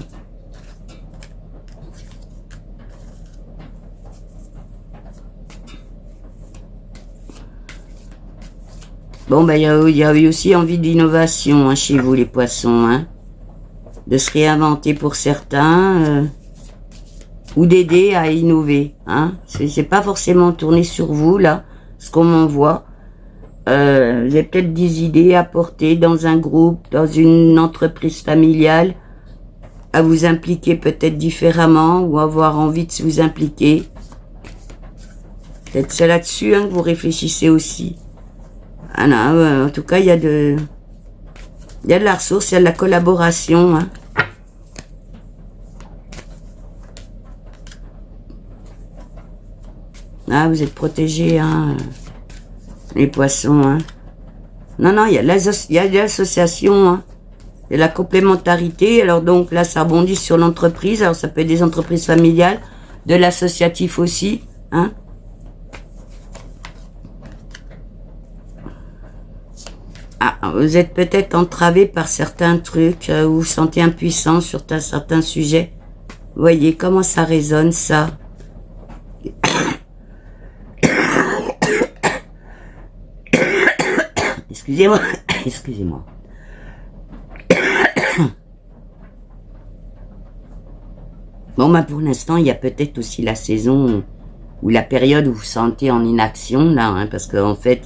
S1: Bon, ben, il y a eu aussi envie d'innovation, hein, chez vous, les poissons, hein. De se réinventer pour certains, ou d'aider à innover, hein. C'est pas forcément tourné sur vous, là, ce qu'on m'envoie. Vous avez peut-être des idées à porter dans un groupe, dans une entreprise familiale, à vous impliquer peut-être différemment, ou avoir envie de vous impliquer. Peut-être c'est là-dessus, hein, que vous réfléchissez aussi. Ah non, en tout cas, il y a de la ressource, il y a de la collaboration, hein. Ah, vous êtes protégés, hein, les poissons, hein. Non, il y a de l'association, hein. Il y a la complémentarité. Alors donc là, ça rebondit sur l'entreprise. Alors ça peut être des entreprises familiales, de l'associatif aussi, hein. Ah, vous êtes peut-être entravé par certains trucs, vous vous sentez impuissant sur certains sujets. Voyez comment ça résonne, ça. Excusez-moi, excusez-moi. Bon, bah pour l'instant, il y a peut-être aussi la saison ou la période où vous vous sentez en inaction, là, hein, parce qu'en fait,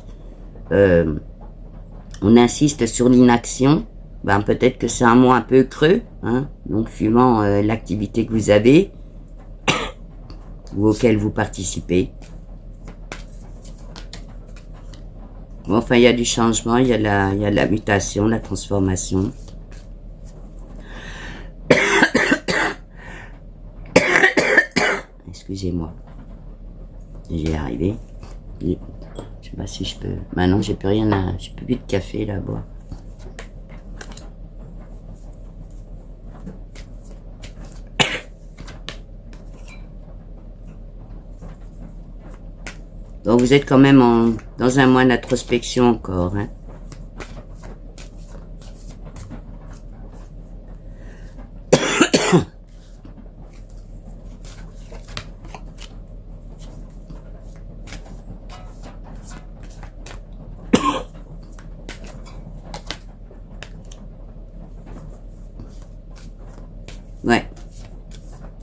S1: on insiste sur l'inaction. Ben, peut-être que c'est un mois un peu creux, hein, donc suivant l'activité que vous avez ou auquel vous participez. Bon, enfin, il y a du changement, il y a de la mutation, de la transformation. Excusez-moi. Je vais y arriver. Je sais pas si je peux. Maintenant, j'ai plus de café là à boire. Donc vous êtes quand même dans un mois d'introspection encore, hein. Ouais.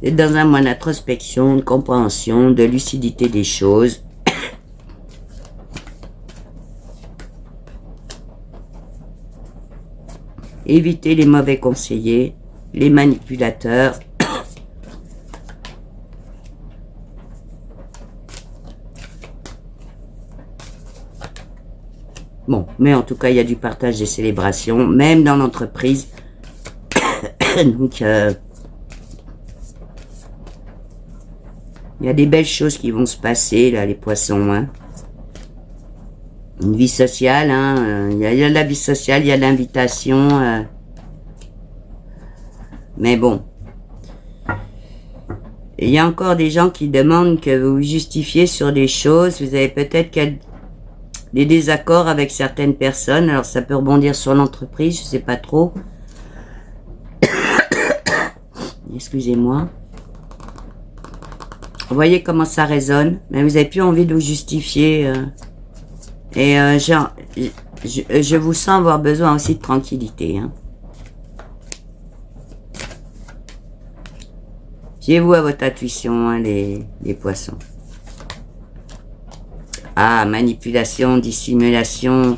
S1: Vous êtes dans un mois d'introspection, de compréhension, de lucidité des choses. Évitez les mauvais conseillers, les manipulateurs. Bon, mais en tout cas, il y a du partage des célébrations, même dans l'entreprise. Donc, il y a des belles choses qui vont se passer, là, les poissons, hein. Une vie sociale, hein. Il y a de la vie sociale, il y a de l'invitation. Mais bon. Il y a encore des gens qui demandent que vous vous justifiez sur des choses. Vous avez peut-être des désaccords avec certaines personnes. Alors, ça peut rebondir sur l'entreprise, je sais pas trop. Excusez-moi. Vous voyez comment ça résonne. Mais vous n'avez plus envie de vous justifier. Et je vous sens avoir besoin aussi de tranquillité. Hein. Fiez-vous à votre intuition, hein, les poissons. Ah, manipulation, dissimulation.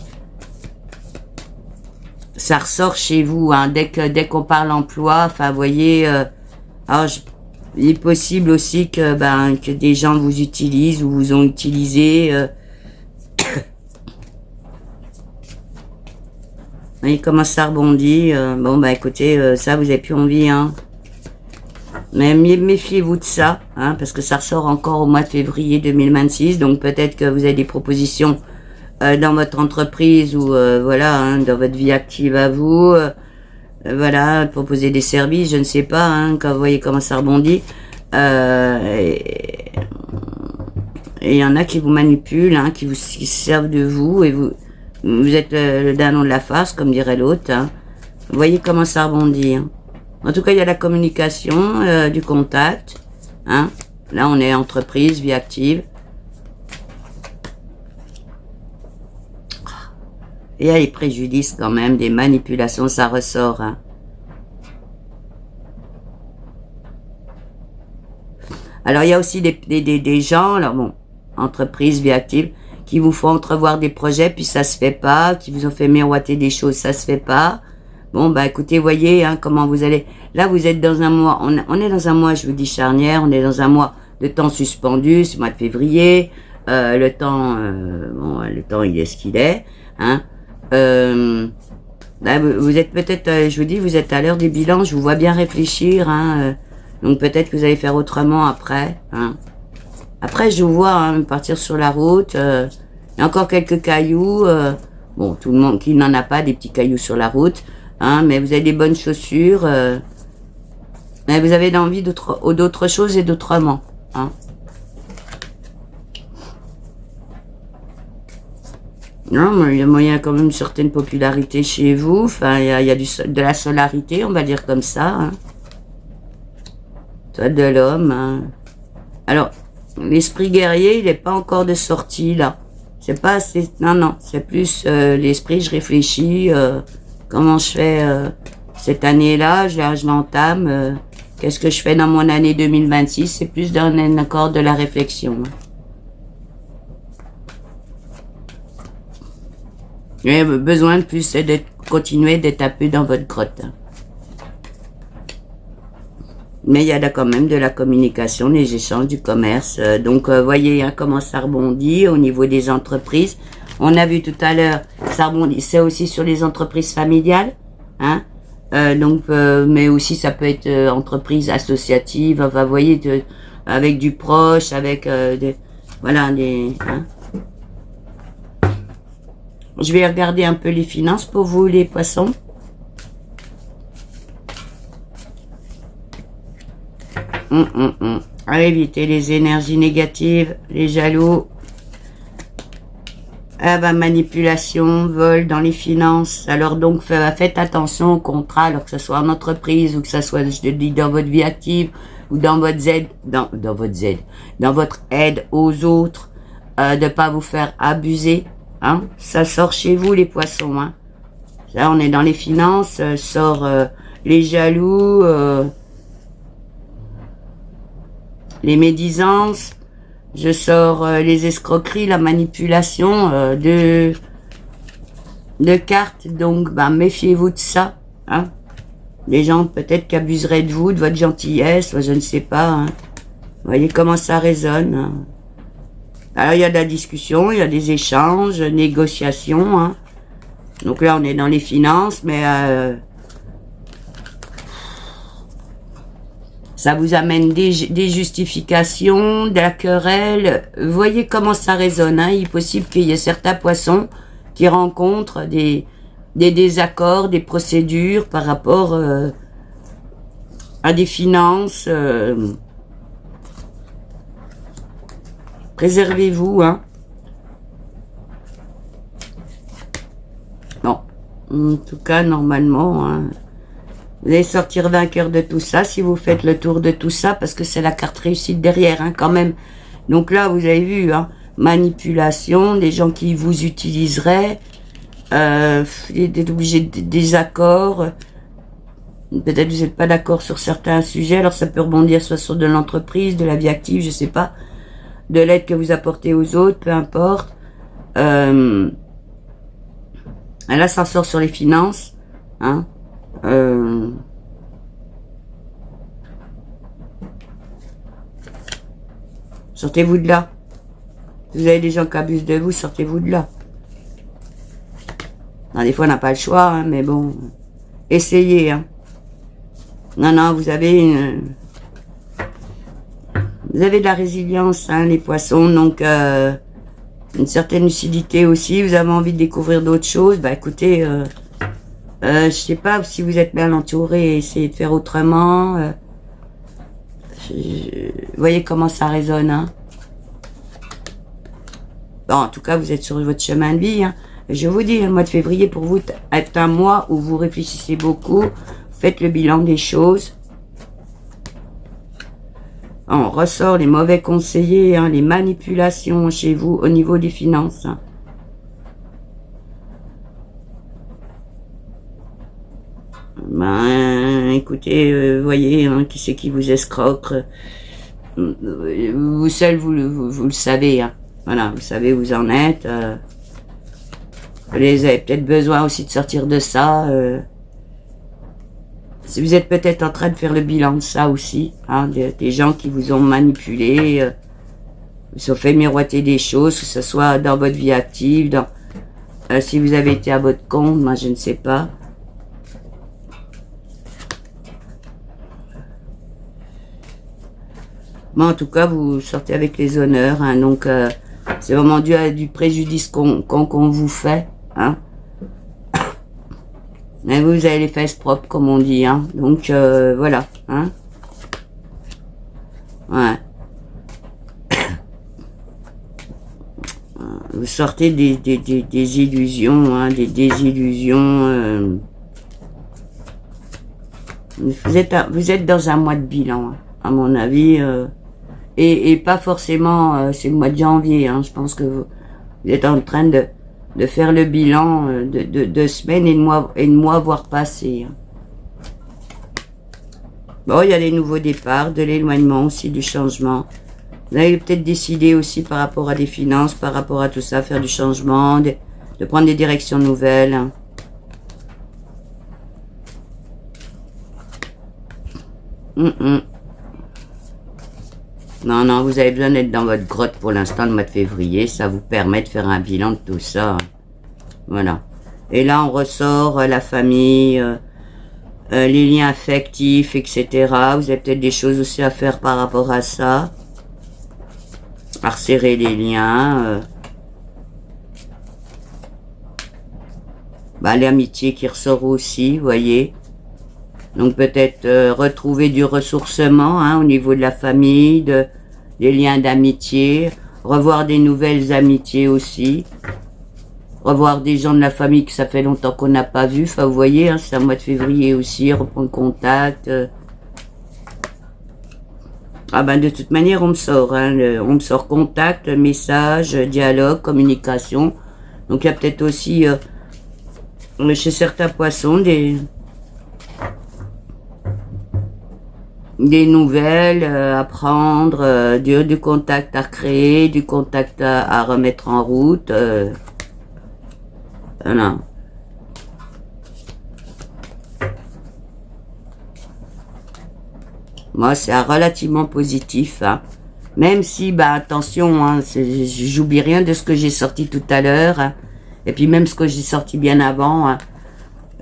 S1: Ça ressort chez vous, hein, dès qu'on parle emploi. Enfin, vous voyez... alors, il est possible aussi que des gens vous utilisent ou vous ont utilisé. Vous voyez comment ça rebondit. Bon, bah écoutez, ça, vous n'avez plus envie, hein. Mais méfiez-vous de ça, hein, parce que ça ressort encore au mois de février 2026. Donc peut-être que vous avez des propositions dans votre entreprise ou voilà, hein, dans votre vie active à vous. Voilà, proposer des services, je ne sais pas, hein, quand vous voyez comment ça rebondit. Et il y en a qui vous manipulent, hein, qui se servent de vous et vous êtes le dindon de la farce, comme dirait l'autre. Hein. Vous voyez comment ça rebondit. Hein. En tout cas, il y a la communication, du contact. Hein. Là, on est entreprise, vie active. Et il y a les préjudices quand même, des manipulations, ça ressort. Hein. Alors, il y a aussi des gens, alors bon, entreprise, vie active, qui vous font entrevoir des projets, puis ça se fait pas, qui vous ont fait miroiter des choses, ça se fait pas. Bon, bah écoutez, voyez hein, comment vous allez... Là, vous êtes dans un mois, on est dans un mois, je vous dis charnière, on est dans un mois de temps suspendu, c'est le mois de février, le temps, il est ce qu'il est, hein. Là, vous êtes peut-être, je vous dis, vous êtes à l'heure du bilan, je vous vois bien réfléchir, hein, donc peut-être que vous allez faire autrement après, hein. Après, je vous vois hein, partir sur la route, il y a encore quelques cailloux, bon, tout le monde qui n'en a pas, des petits cailloux sur la route, hein, mais vous avez des bonnes chaussures, mais vous avez envie d'autre chose et d'autrement, hein. Non, mais il y a moyen quand même une certaine popularité chez vous. Enfin, il y a de la solarité, on va dire comme ça. Hein. Toi, de l'homme. Hein. Alors, l'esprit guerrier, il n'est pas encore de sortie, là. C'est pas assez... Non, c'est plus l'esprit, je réfléchis. Comment je fais cette année-là, je l'entame. Qu'est-ce que je fais dans mon année 2026? C'est plus d'un accord de la réflexion. Hein. Vous avez besoin de plus, c'est de continuer d'être un peu dans votre grotte. Mais il y a là quand même de la communication, des échanges, du commerce. Donc, voyez hein, comment ça rebondit au niveau des entreprises. On a vu tout à l'heure, ça rebondit, c'est aussi sur les entreprises familiales. Hein. Mais aussi ça peut être entreprise associative. Enfin, vous voyez, avec du proche, avec voilà, des... Hein. Je vais regarder un peu les finances pour vous, les poissons. À éviter les énergies négatives, les jaloux. Ah bah, manipulation, vol dans les finances. Alors donc, faites attention au contrat, alors que ce soit en entreprise ou que ce soit, je te dis, dans votre vie active ou dans votre dans votre aide aux autres, de pas vous faire abuser. Hein, ça sort chez vous les poissons. Hein. Là, on est dans les finances, sort les jaloux, les médisances, je sors les escroqueries, la manipulation de cartes. Donc, bah, méfiez-vous de ça. Hein. Les gens peut-être qu'abuseraient de vous, de votre gentillesse, je ne sais pas. Hein. Vous voyez comment ça résonne. Hein. Alors, il y a de la discussion, il y a des échanges, négociations. Hein. Donc là, on est dans les finances, mais ça vous amène des justifications, de la querelle. Voyez comment ça résonne. Hein. Il est possible qu'il y ait certains poissons qui rencontrent des désaccords, des procédures par rapport à des finances. Préservez-vous, hein. Bon, en tout cas, normalement, hein, vous allez sortir vainqueur de tout ça si vous faites le tour de tout ça, parce que c'est la carte réussite derrière, hein, quand même. Donc là, vous avez vu, hein, manipulation, des gens qui vous utiliseraient, des désaccords. Peut-être vous n'êtes pas d'accord sur certains sujets, alors ça peut rebondir soit sur de l'entreprise, de la vie active, je sais pas, de l'aide que vous apportez aux autres, peu importe. Là, ça sort sur les finances, hein. Sortez-vous de là. Si vous avez des gens qui abusent de vous, sortez-vous de là. Non, des fois, on n'a pas le choix, hein, mais bon, essayez. Hein. Non, vous avez de la résilience, hein, les poissons, donc une certaine lucidité aussi. Vous avez envie de découvrir d'autres choses. Bah, écoutez, je sais pas si vous êtes bien entouré, essayez de faire autrement. Vous voyez comment ça résonne, hein. Bon, en tout cas, vous êtes sur votre chemin de vie. Hein. Je vous dis, le mois de février, pour vous, est un mois où vous réfléchissez beaucoup, faites le bilan des choses. On ressort les mauvais conseillers, hein, les manipulations chez vous au niveau des finances. Hein. Ben, écoutez, voyez, hein, qui c'est qui vous escroque. Vous seul, vous le savez. Hein. Voilà, vous savez où vous en êtes. Vous avez peut-être besoin aussi de sortir de ça. Si vous êtes peut-être en train de faire le bilan de ça aussi, hein, des gens qui vous ont manipulé, vous ont fait miroiter des choses, que ce soit dans votre vie active, dans, si vous avez été à votre compte, moi je ne sais pas. Bon, en tout cas, vous sortez avec les honneurs, hein, donc c'est vraiment du préjudice qu'on vous fait, hein. Mais vous avez les fesses propres, comme on dit, hein. Donc, voilà, hein. Ouais. Vous sortez des illusions, hein, des désillusions. Vous êtes dans un mois de bilan, hein, à mon avis. Et pas forcément, c'est le mois de janvier, hein. Je pense que vous êtes en train de faire le bilan de semaines et de mois voire passés. Hein. Bon, il y a des nouveaux départs, de l'éloignement aussi, du changement. Vous avez peut-être décidé aussi par rapport à des finances, par rapport à tout ça, faire du changement, de prendre des directions nouvelles. Hein. Non, vous avez besoin d'être dans votre grotte pour l'instant, le mois de février. Ça vous permet de faire un bilan de tout ça. Voilà. Et là, on ressort la famille, les liens affectifs, etc. Vous avez peut-être des choses aussi à faire par rapport à ça. À resserrer les liens. L'amitié qui ressort aussi, vous voyez. Donc peut-être retrouver du ressourcement, hein, au niveau de la famille, des liens d'amitié, revoir des nouvelles amitiés aussi, revoir des gens de la famille que ça fait longtemps qu'on n'a pas vu. Enfin, vous voyez, hein, c'est un mois de février aussi, reprendre contact. De toute manière, on me sort, hein, on me sort contact, message, dialogue, communication. Donc il y a peut-être aussi chez certains poissons des nouvelles à prendre, du contact à créer, du contact à remettre en route. Voilà. Moi, c'est relativement positif, hein. Même si, bah attention, hein, j'oublie rien de ce que j'ai sorti tout à l'heure. Hein. Et puis même ce que j'ai sorti bien avant. Hein.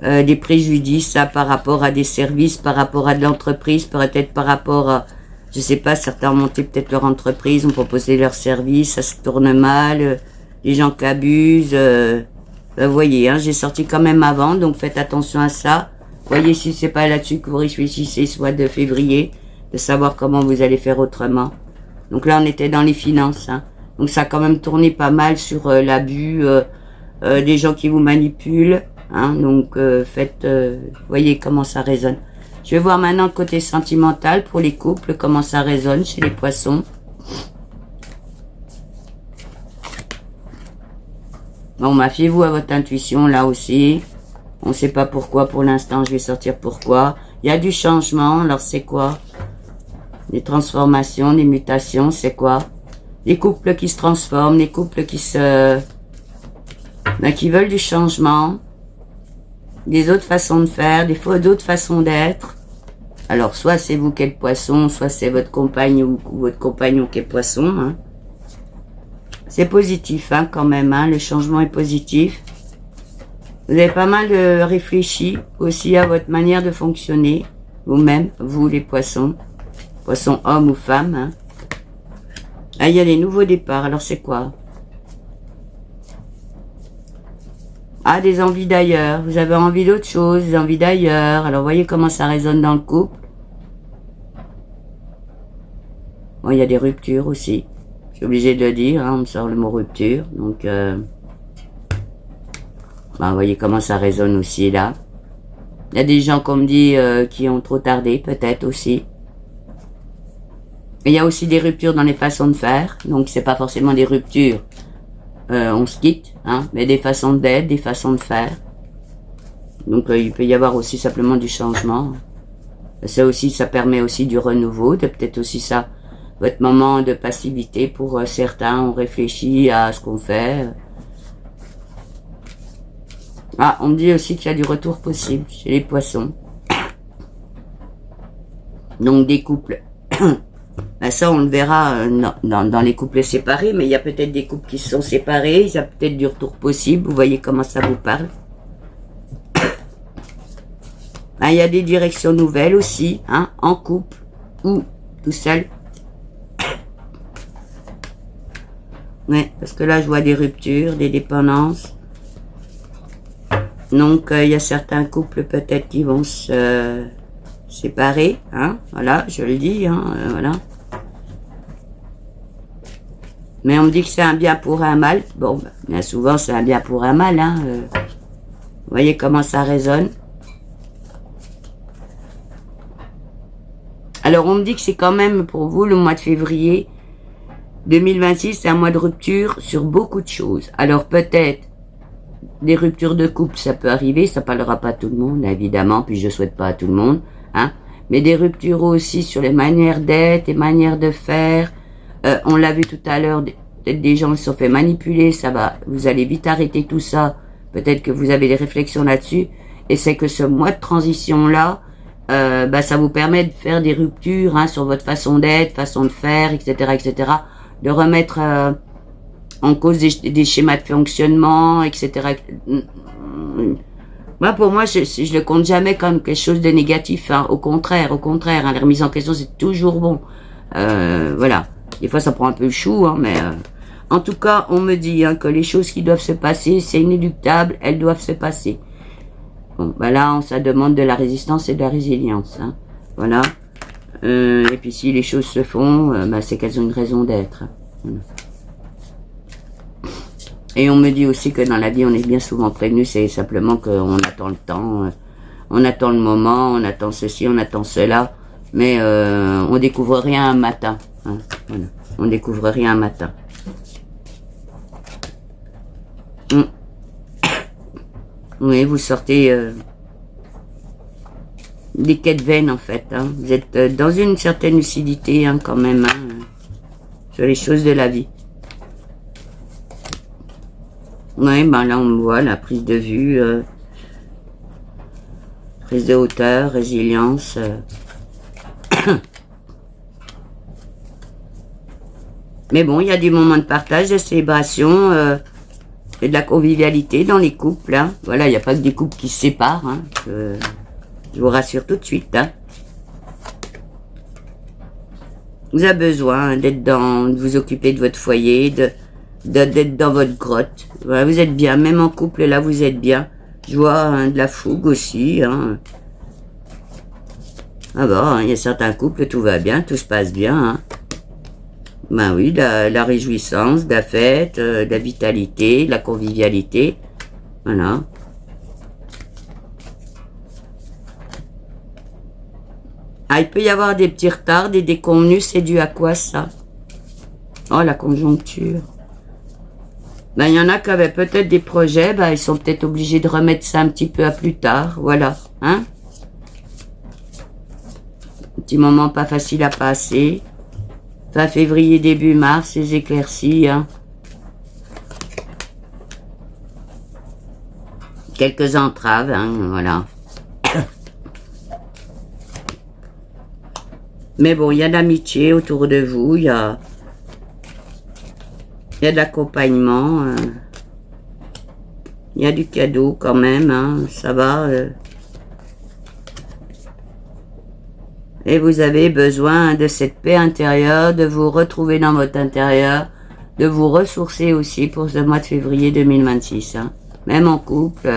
S1: Des préjudices ça, par rapport à des services, par rapport à de l'entreprise, peut-être par rapport à, je sais pas, certains ont monté peut-être leur entreprise, ont proposé leurs services, ça se tourne mal, les gens qui abusent. Vous voyez, hein, j'ai sorti quand même avant, donc faites attention à ça. Voyez si c'est pas là-dessus que vous réfléchissez, soit de février, de savoir comment vous allez faire autrement. Donc là, on était dans les finances. Hein. Donc ça a quand même tourné pas mal sur l'abus des gens qui vous manipulent. Hein, donc voyez comment ça résonne. Je vais voir maintenant le côté sentimental pour les couples, comment ça résonne chez les poissons. Bon, fiez-vous à votre intuition là aussi. On ne sait pas pourquoi pour l'instant, je vais sortir pourquoi. Il y a du changement, alors c'est quoi? Des transformations, des mutations, c'est quoi? Les couples qui se transforment, les couples qui qui veulent du changement. Des autres façons de faire, d'autres façons d'être. Alors, soit c'est vous qui êtes poisson, soit c'est votre compagne ou votre compagnon qui est poisson. Hein. C'est positif, hein, quand même. Hein, le changement est positif. Vous avez pas mal réfléchi aussi à votre manière de fonctionner. Vous-même, vous les poissons. Poissons hommes ou femmes. Hein. Ah, il y a les nouveaux départs. Alors, c'est quoi? Ah, des envies d'ailleurs. Vous avez envie d'autre chose, des envies d'ailleurs. Alors, voyez comment ça résonne dans le couple. Bon, il y a des ruptures aussi. Je suis obligée de le dire, hein, on me sort le mot rupture. Donc, voyez comment ça résonne aussi là. Il y a des gens, comme dit, qui ont trop tardé, peut-être aussi. Et il y a aussi des ruptures dans les façons de faire. Donc, c'est pas forcément des ruptures. On se quitte, hein, mais des façons d'être, des façons de faire. Donc il peut y avoir aussi simplement du changement. Ça aussi, ça permet aussi du renouveau, de peut-être aussi ça, votre moment de passivité pour certains, on réfléchit à ce qu'on fait. Ah, on me dit aussi qu'il y a du retour possible chez les poissons. Donc des couples. Ça, on le verra dans les couples séparés, mais il y a peut-être des couples qui se sont séparés, il y a peut-être du retour possible, vous voyez comment ça vous parle. Il y a des directions nouvelles aussi, hein, en couple ou tout seul. Ouais, parce que là, je vois des ruptures, des dépendances. Donc, il y a certains couples peut-être qui vont se séparer, hein, voilà, je le dis, hein, voilà. Mais on me dit que c'est un bien pour un mal. Bon, bien souvent, c'est un bien pour un mal, hein. Vous voyez comment ça résonne. Alors, on me dit que c'est quand même pour vous, le mois de février 2026, c'est un mois de rupture sur beaucoup de choses. Alors, peut-être, des ruptures de couple, ça peut arriver, ça parlera pas à tout le monde, évidemment, puis je souhaite pas à tout le monde, hein. Mais des ruptures aussi sur les manières d'être, les manières de faire. On l'a vu tout à l'heure, peut-être des gens qui se sont fait manipuler, ça va, vous allez vite arrêter tout ça. Peut-être que vous avez des réflexions là-dessus. Et c'est que ce mois de transition-là, ça vous permet de faire des ruptures, hein, sur votre façon d'être, façon de faire, etc., etc. De remettre en cause des schémas de fonctionnement, etc. Moi, pour moi, je le compte jamais comme quelque chose de négatif. Hein. Au contraire, hein, la remise en question, c'est toujours bon. Voilà. Des fois, ça prend un peu le chou, hein, mais en tout cas, on me dit, hein, que les choses qui doivent se passer, c'est inéluctable, elles doivent se passer. Bon, là, ça demande de la résistance et de la résilience. Hein. Voilà. Et puis, si les choses se font, c'est qu'elles ont une raison d'être. Voilà. Et on me dit aussi que dans la vie, on est bien souvent prévenu, c'est simplement qu'on attend le temps, on attend le moment, on attend ceci, on attend cela, mais on découvre rien un matin. Hein, voilà. On découvre rien un matin. Oui, vous sortez des quêtes vaines en fait. Hein. Vous êtes dans une certaine lucidité, hein, quand même, hein, sur les choses de la vie. Oui, là on voit la prise de vue, prise de hauteur, résilience. Mais bon, il y a des moments de partage, de célébration et de la convivialité dans les couples. Hein. Voilà, il n'y a pas que des couples qui se séparent. Hein. Je vous rassure tout de suite. Hein. Vous avez besoin de vous occuper de votre foyer, d'être dans votre grotte. Voilà, vous êtes bien, même en couple, là, vous êtes bien. Je vois hein, de la fougue aussi. Hein. Ah bon, il y a certains couples, tout va bien, tout se passe bien. Hein. Ben oui, la réjouissance, de la fête, de la vitalité, de la convivialité. Voilà. Ah, il peut y avoir des petits retards, des déconvenus, c'est dû à quoi ça? Oh, la conjoncture. Ben, il y en a qui avaient peut-être des projets, ben, ils sont peut-être obligés de remettre ça un petit peu à plus tard, voilà, hein? Un petit moment pas facile à passer. Fin février, début mars, les éclaircies, hein? Quelques entraves, hein, voilà. Mais bon, il y a de l'amitié autour de vous, il y a de l'accompagnement, il y a du cadeau quand même, hein, ça va. Et vous avez besoin de cette paix intérieure, de vous retrouver dans votre intérieur, de vous ressourcer aussi pour ce mois de février 2026. Hein. Même en couple,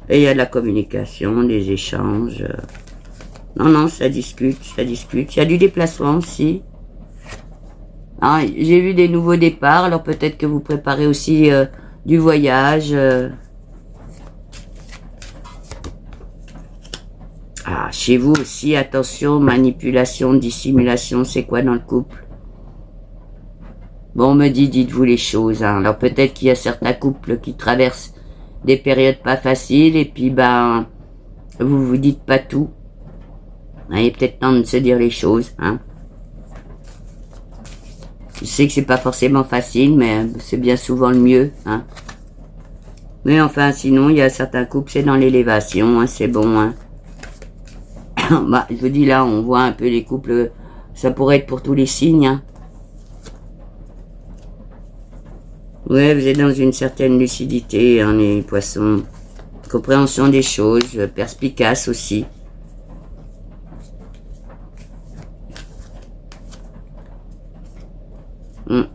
S1: et il y a de la communication, des échanges. Non, ça discute, ça discute. Il y a du déplacement aussi. Ah, j'ai vu des nouveaux départs, alors peut-être que vous préparez aussi du voyage. Ah, chez vous aussi, attention, manipulation, dissimulation, c'est quoi dans le couple? Bon, on me dit, dites-vous les choses. Hein. Alors peut-être qu'il y a certains couples qui traversent des périodes pas faciles, et puis ben, vous vous dites pas tout. Il est peut-être temps de se dire les choses. Hein. Je sais que c'est pas forcément facile, mais c'est bien souvent le mieux. Hein. Mais enfin, sinon, il y a certains couples, c'est dans l'élévation, hein, c'est bon. Hein. Bah, je vous dis là, on voit un peu les couples, ça pourrait être pour tous les signes. Hein. Ouais, vous êtes dans une certaine lucidité, hein, les poissons. Compréhension des choses, perspicace aussi.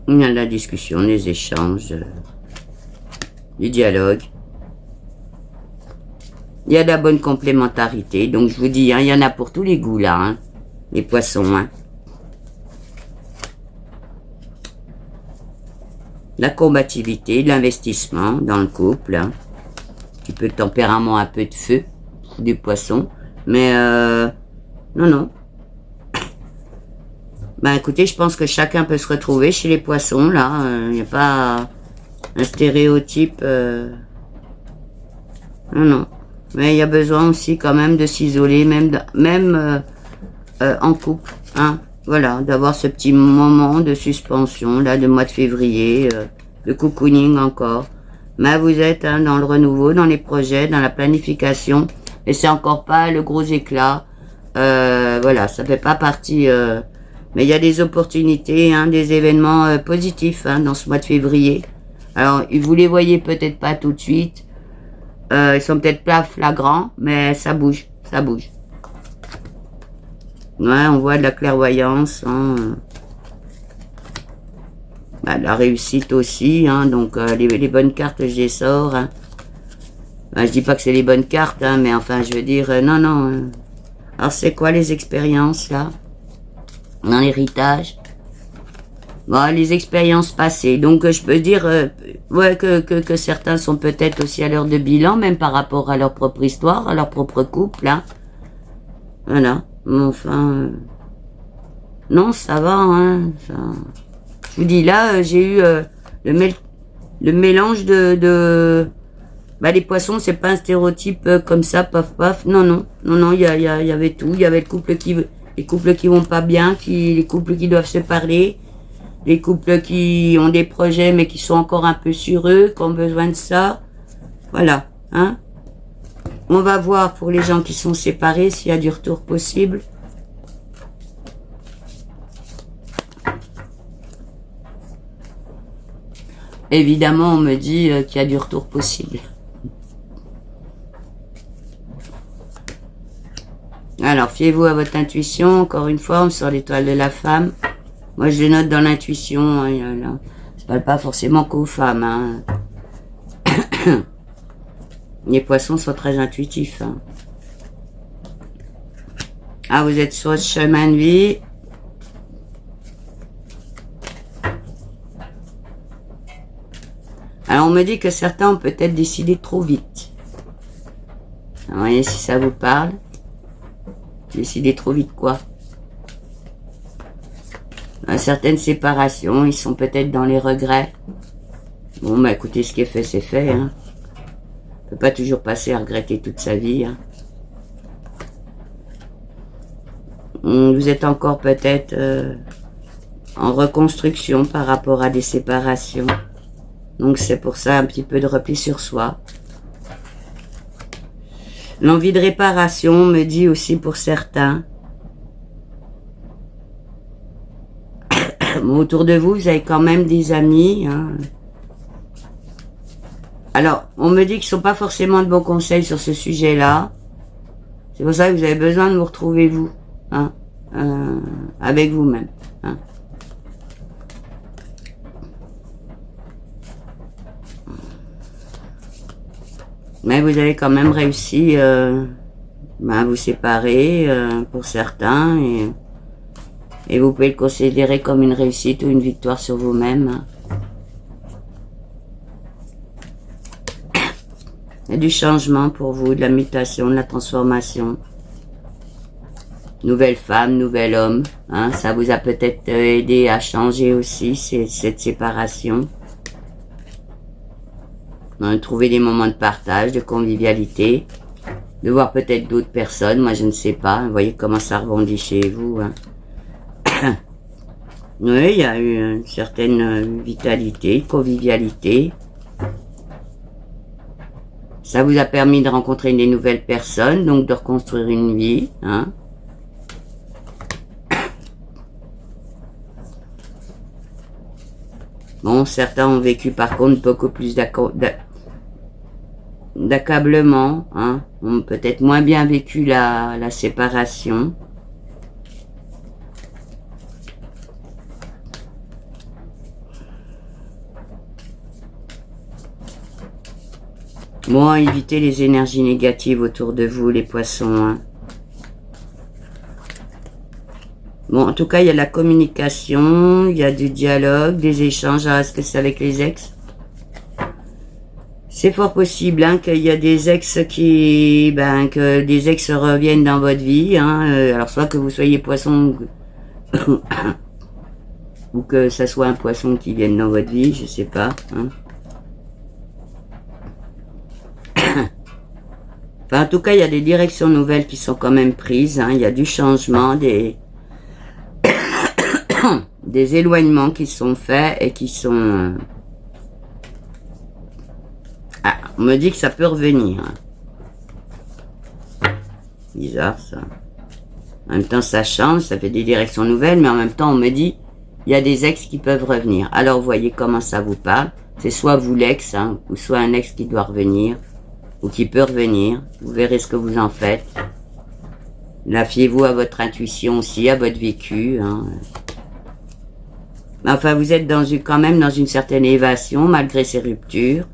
S1: Il y a de la discussion, des échanges, du dialogue. Il y a de la bonne complémentarité. Donc je vous dis, hein, il y en a pour tous les goûts là, hein, les poissons. Hein. La combativité, l'investissement dans le couple. Hein. Un petit peu de tempérament, un peu de feu, des poissons. Mais non. Ben écoutez, je pense que chacun peut se retrouver chez les poissons, là. Il n'y a pas un stéréotype. Non. Mais il y a besoin aussi quand même de s'isoler, même en couple. Hein. Voilà, d'avoir ce petit moment de suspension, là, de mois de février, de cocooning encore. Mais vous êtes hein, dans le renouveau, dans les projets, dans la planification. Et c'est encore pas le gros éclat. Voilà, ça fait pas partie... mais il y a des opportunités, hein, des événements positifs hein, dans ce mois de février. Alors, vous les voyez peut-être pas tout de suite. Ils sont peut-être pas flagrants, mais ça bouge, ça bouge. Ouais, on voit de la clairvoyance, hein. Bah, de la réussite aussi, hein, donc les bonnes cartes, je les sors. Hein. Bah, je dis pas que c'est les bonnes cartes, hein, mais enfin, je veux dire, non. Alors, c'est quoi les expériences, là? Dans l'héritage? Bon, les expériences passées. Donc, je peux dire ouais, que certains sont peut-être aussi à l'heure de bilan, même par rapport à leur propre histoire, à leur propre couple. Hein. Voilà. Enfin... non, ça va. Hein, ça... Je vous dis, là, j'ai eu le mélange de... Bah, les poissons, c'est pas un stéréotype comme ça, paf, paf. Non, il y avait tout. Il y avait les couples qui vont pas bien, les couples qui doivent se parler, les couples qui ont des projets mais qui sont encore un peu sur eux, qui ont besoin de ça. Voilà, hein. On va voir pour les gens qui sont séparés s'il y a du retour possible. Évidemment, on me dit qu'il y a du retour possible. Alors, fiez-vous à votre intuition. Encore une fois, on sort l'étoile de la femme. Moi, je le note dans l'intuition. Hein, je parle pas forcément qu'aux femmes. Hein. Les poissons sont très intuitifs. Hein. Ah, vous êtes sur ce chemin de vie. Alors, on me dit que certains ont peut-être décidé trop vite. Vous voyez si ça vous parle. Décider trop vite quoi? À certaines séparations, ils sont peut-être dans les regrets. Bon, bah écoutez, ce qui est fait, c'est fait. Hein. On peut pas toujours passer à regretter toute sa vie. Hein. Vous êtes encore peut-être en reconstruction par rapport à des séparations. Donc c'est pour ça un petit peu de repli sur soi. L'envie de réparation me dit aussi pour certains. Bon, autour de vous, vous avez quand même des amis. Hein. Alors, on me dit qu'ils ne sont pas forcément de bons conseils sur ce sujet-là. C'est pour ça que vous avez besoin de vous retrouver vous. Hein, avec vous-même. Hein. Mais vous avez quand même réussi à vous séparer pour certains et vous pouvez le considérer comme une réussite ou une victoire sur vous-même. Il y a du changement pour vous, de la mutation, de la transformation. Nouvelle femme, nouvel homme. Hein, ça vous a peut-être aidé à changer aussi, cette séparation. Trouver des moments de partage, de convivialité, de voir peut-être d'autres personnes, moi je ne sais pas, vous voyez comment ça rebondit chez vous. Hein. Oui, il y a eu une certaine vitalité, convivialité. Ça vous a permis de rencontrer des nouvelles personnes, donc de reconstruire une vie. Hein. Bon, certains ont vécu par contre beaucoup plus d'accablement, hein, ont peut-être moins bien vécu la séparation. Bon, évitez les énergies négatives autour de vous, les poissons. Hein. Bon, en tout cas, il y a de la communication, il y a du dialogue, des échanges. Alors, est-ce que c'est avec les ex? C'est fort possible hein, qu'il y a des ex que des ex reviennent dans votre vie. Hein, alors, soit que vous soyez poisson ou que ça soit un poisson qui vienne dans votre vie, je sais pas. Hein. Enfin, en tout cas, il y a des directions nouvelles qui sont quand même prises. Hein, il y a du changement, des éloignements qui sont faits et qui sont... Ah, on me dit que ça peut revenir. Hein. Bizarre ça. En même temps, ça change, ça fait des directions nouvelles, mais en même temps, on me dit, il y a des ex qui peuvent revenir. Alors, vous voyez comment ça vous parle. C'est soit vous l'ex, hein, ou soit un ex qui doit revenir, ou qui peut revenir. Vous verrez ce que vous en faites. Là, fiez-vous à votre intuition aussi, à votre vécu. Hein. Enfin, vous êtes quand même dans une certaine évasion, malgré ces ruptures.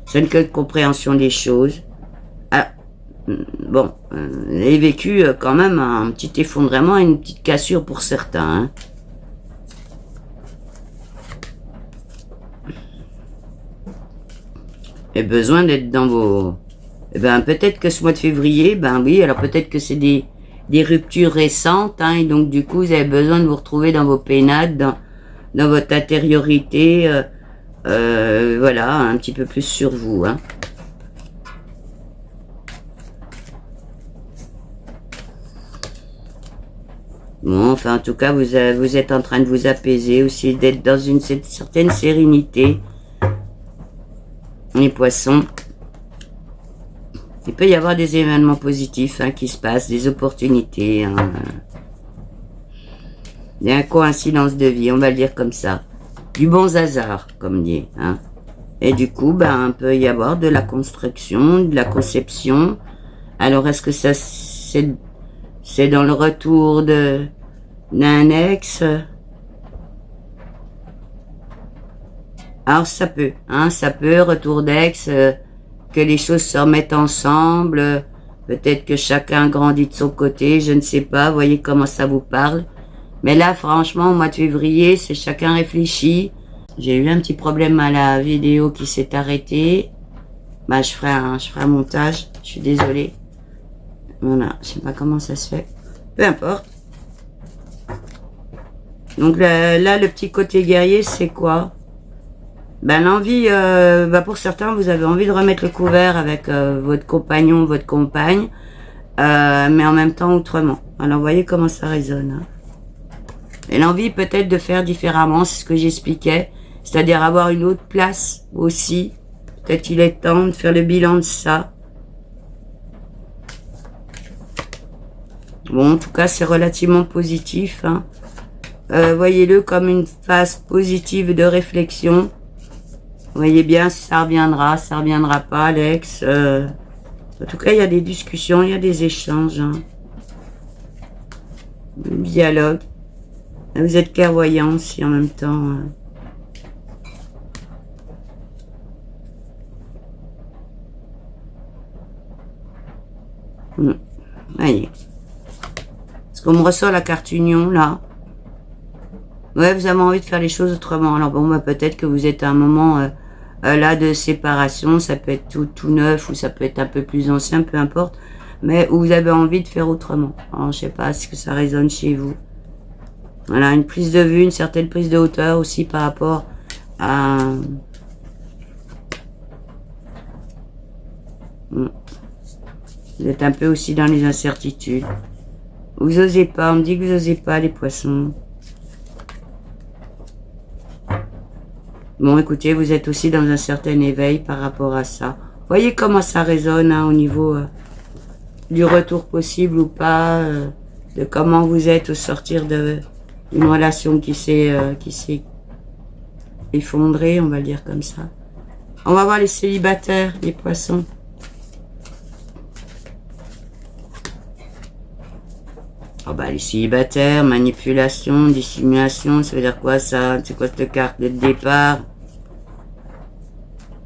S1: Ce n'est que de compréhension des choses. Ah, bon, vous avez vécu quand même un petit effondrement, une petite cassure pour certains. Hein. Et besoin d'être dans vos... Eh ben, peut-être que ce mois de février, ben oui, alors peut-être que c'est des ruptures récentes, hein, et donc du coup, vous avez besoin de vous retrouver dans vos pénades, dans votre intériorité, voilà, un petit peu plus sur vous. Hein. Bon, enfin, en tout cas, vous êtes en train de vous apaiser aussi, d'être dans une certaine sérénité. Les poissons. Il peut y avoir des événements positifs hein, qui se passent, des opportunités. Hein. Il y a une coïncidence de vie, on va le dire comme ça. du bon hasard, comme dit. Hein. Et du coup, ben, peut y avoir de la construction, de la conception. Alors, est-ce que ça, c'est dans le retour d'un ex? Alors, ça peut, retour d'ex, que les choses se remettent ensemble, peut-être que chacun grandit de son côté, je ne sais pas, voyez comment ça vous parle. Mais là, franchement, au mois de février, c'est chacun réfléchit. J'ai eu un petit problème à la vidéo qui s'est arrêtée. Bah, je ferai un montage. Je suis désolée. Voilà, je sais pas comment ça se fait. Peu importe. Donc là, le petit côté guerrier, c'est quoi? Ben l'envie, pour certains, vous avez envie de remettre le couvert avec votre compagnon, votre compagne, mais en même temps autrement. Alors, vous voyez comment ça résonne. Hein. Et l'envie peut-être de faire différemment, c'est ce que j'expliquais. C'est-à-dire avoir une autre place aussi. Peut-être qu'il est temps de faire le bilan de ça. Bon, en tout cas, c'est relativement positif. Hein. Voyez-le comme une phase positive de réflexion. Voyez bien si ça reviendra pas, Alex. En tout cas, il y a des discussions, il y a des échanges. Hein. Du dialogue. Vous êtes clairvoyant aussi en même temps. Voyez. Est-ce qu'on me ressort la carte union, là? Ouais, vous avez envie de faire les choses autrement. Alors bon, bah, peut-être que vous êtes à un moment là de séparation. Ça peut être tout neuf ou ça peut être un peu plus ancien, peu importe. Mais où vous avez envie de faire autrement. Alors, je sais pas si ça résonne chez vous. Voilà, une prise de vue, une certaine prise de hauteur aussi par rapport à... Vous êtes un peu aussi dans les incertitudes. Vous osez pas, on me dit que vous osez pas, les poissons. Bon, écoutez, vous êtes aussi dans un certain éveil par rapport à ça. Voyez comment ça résonne hein, au niveau du retour possible ou pas, de comment vous êtes au sortir d'une relation qui s'est effondrée, on va le dire comme ça. On va voir les célibataires, les poissons. Oh bah, les célibataires, manipulation, dissimulation, ça veut dire quoi ça? C'est quoi cette carte de départ?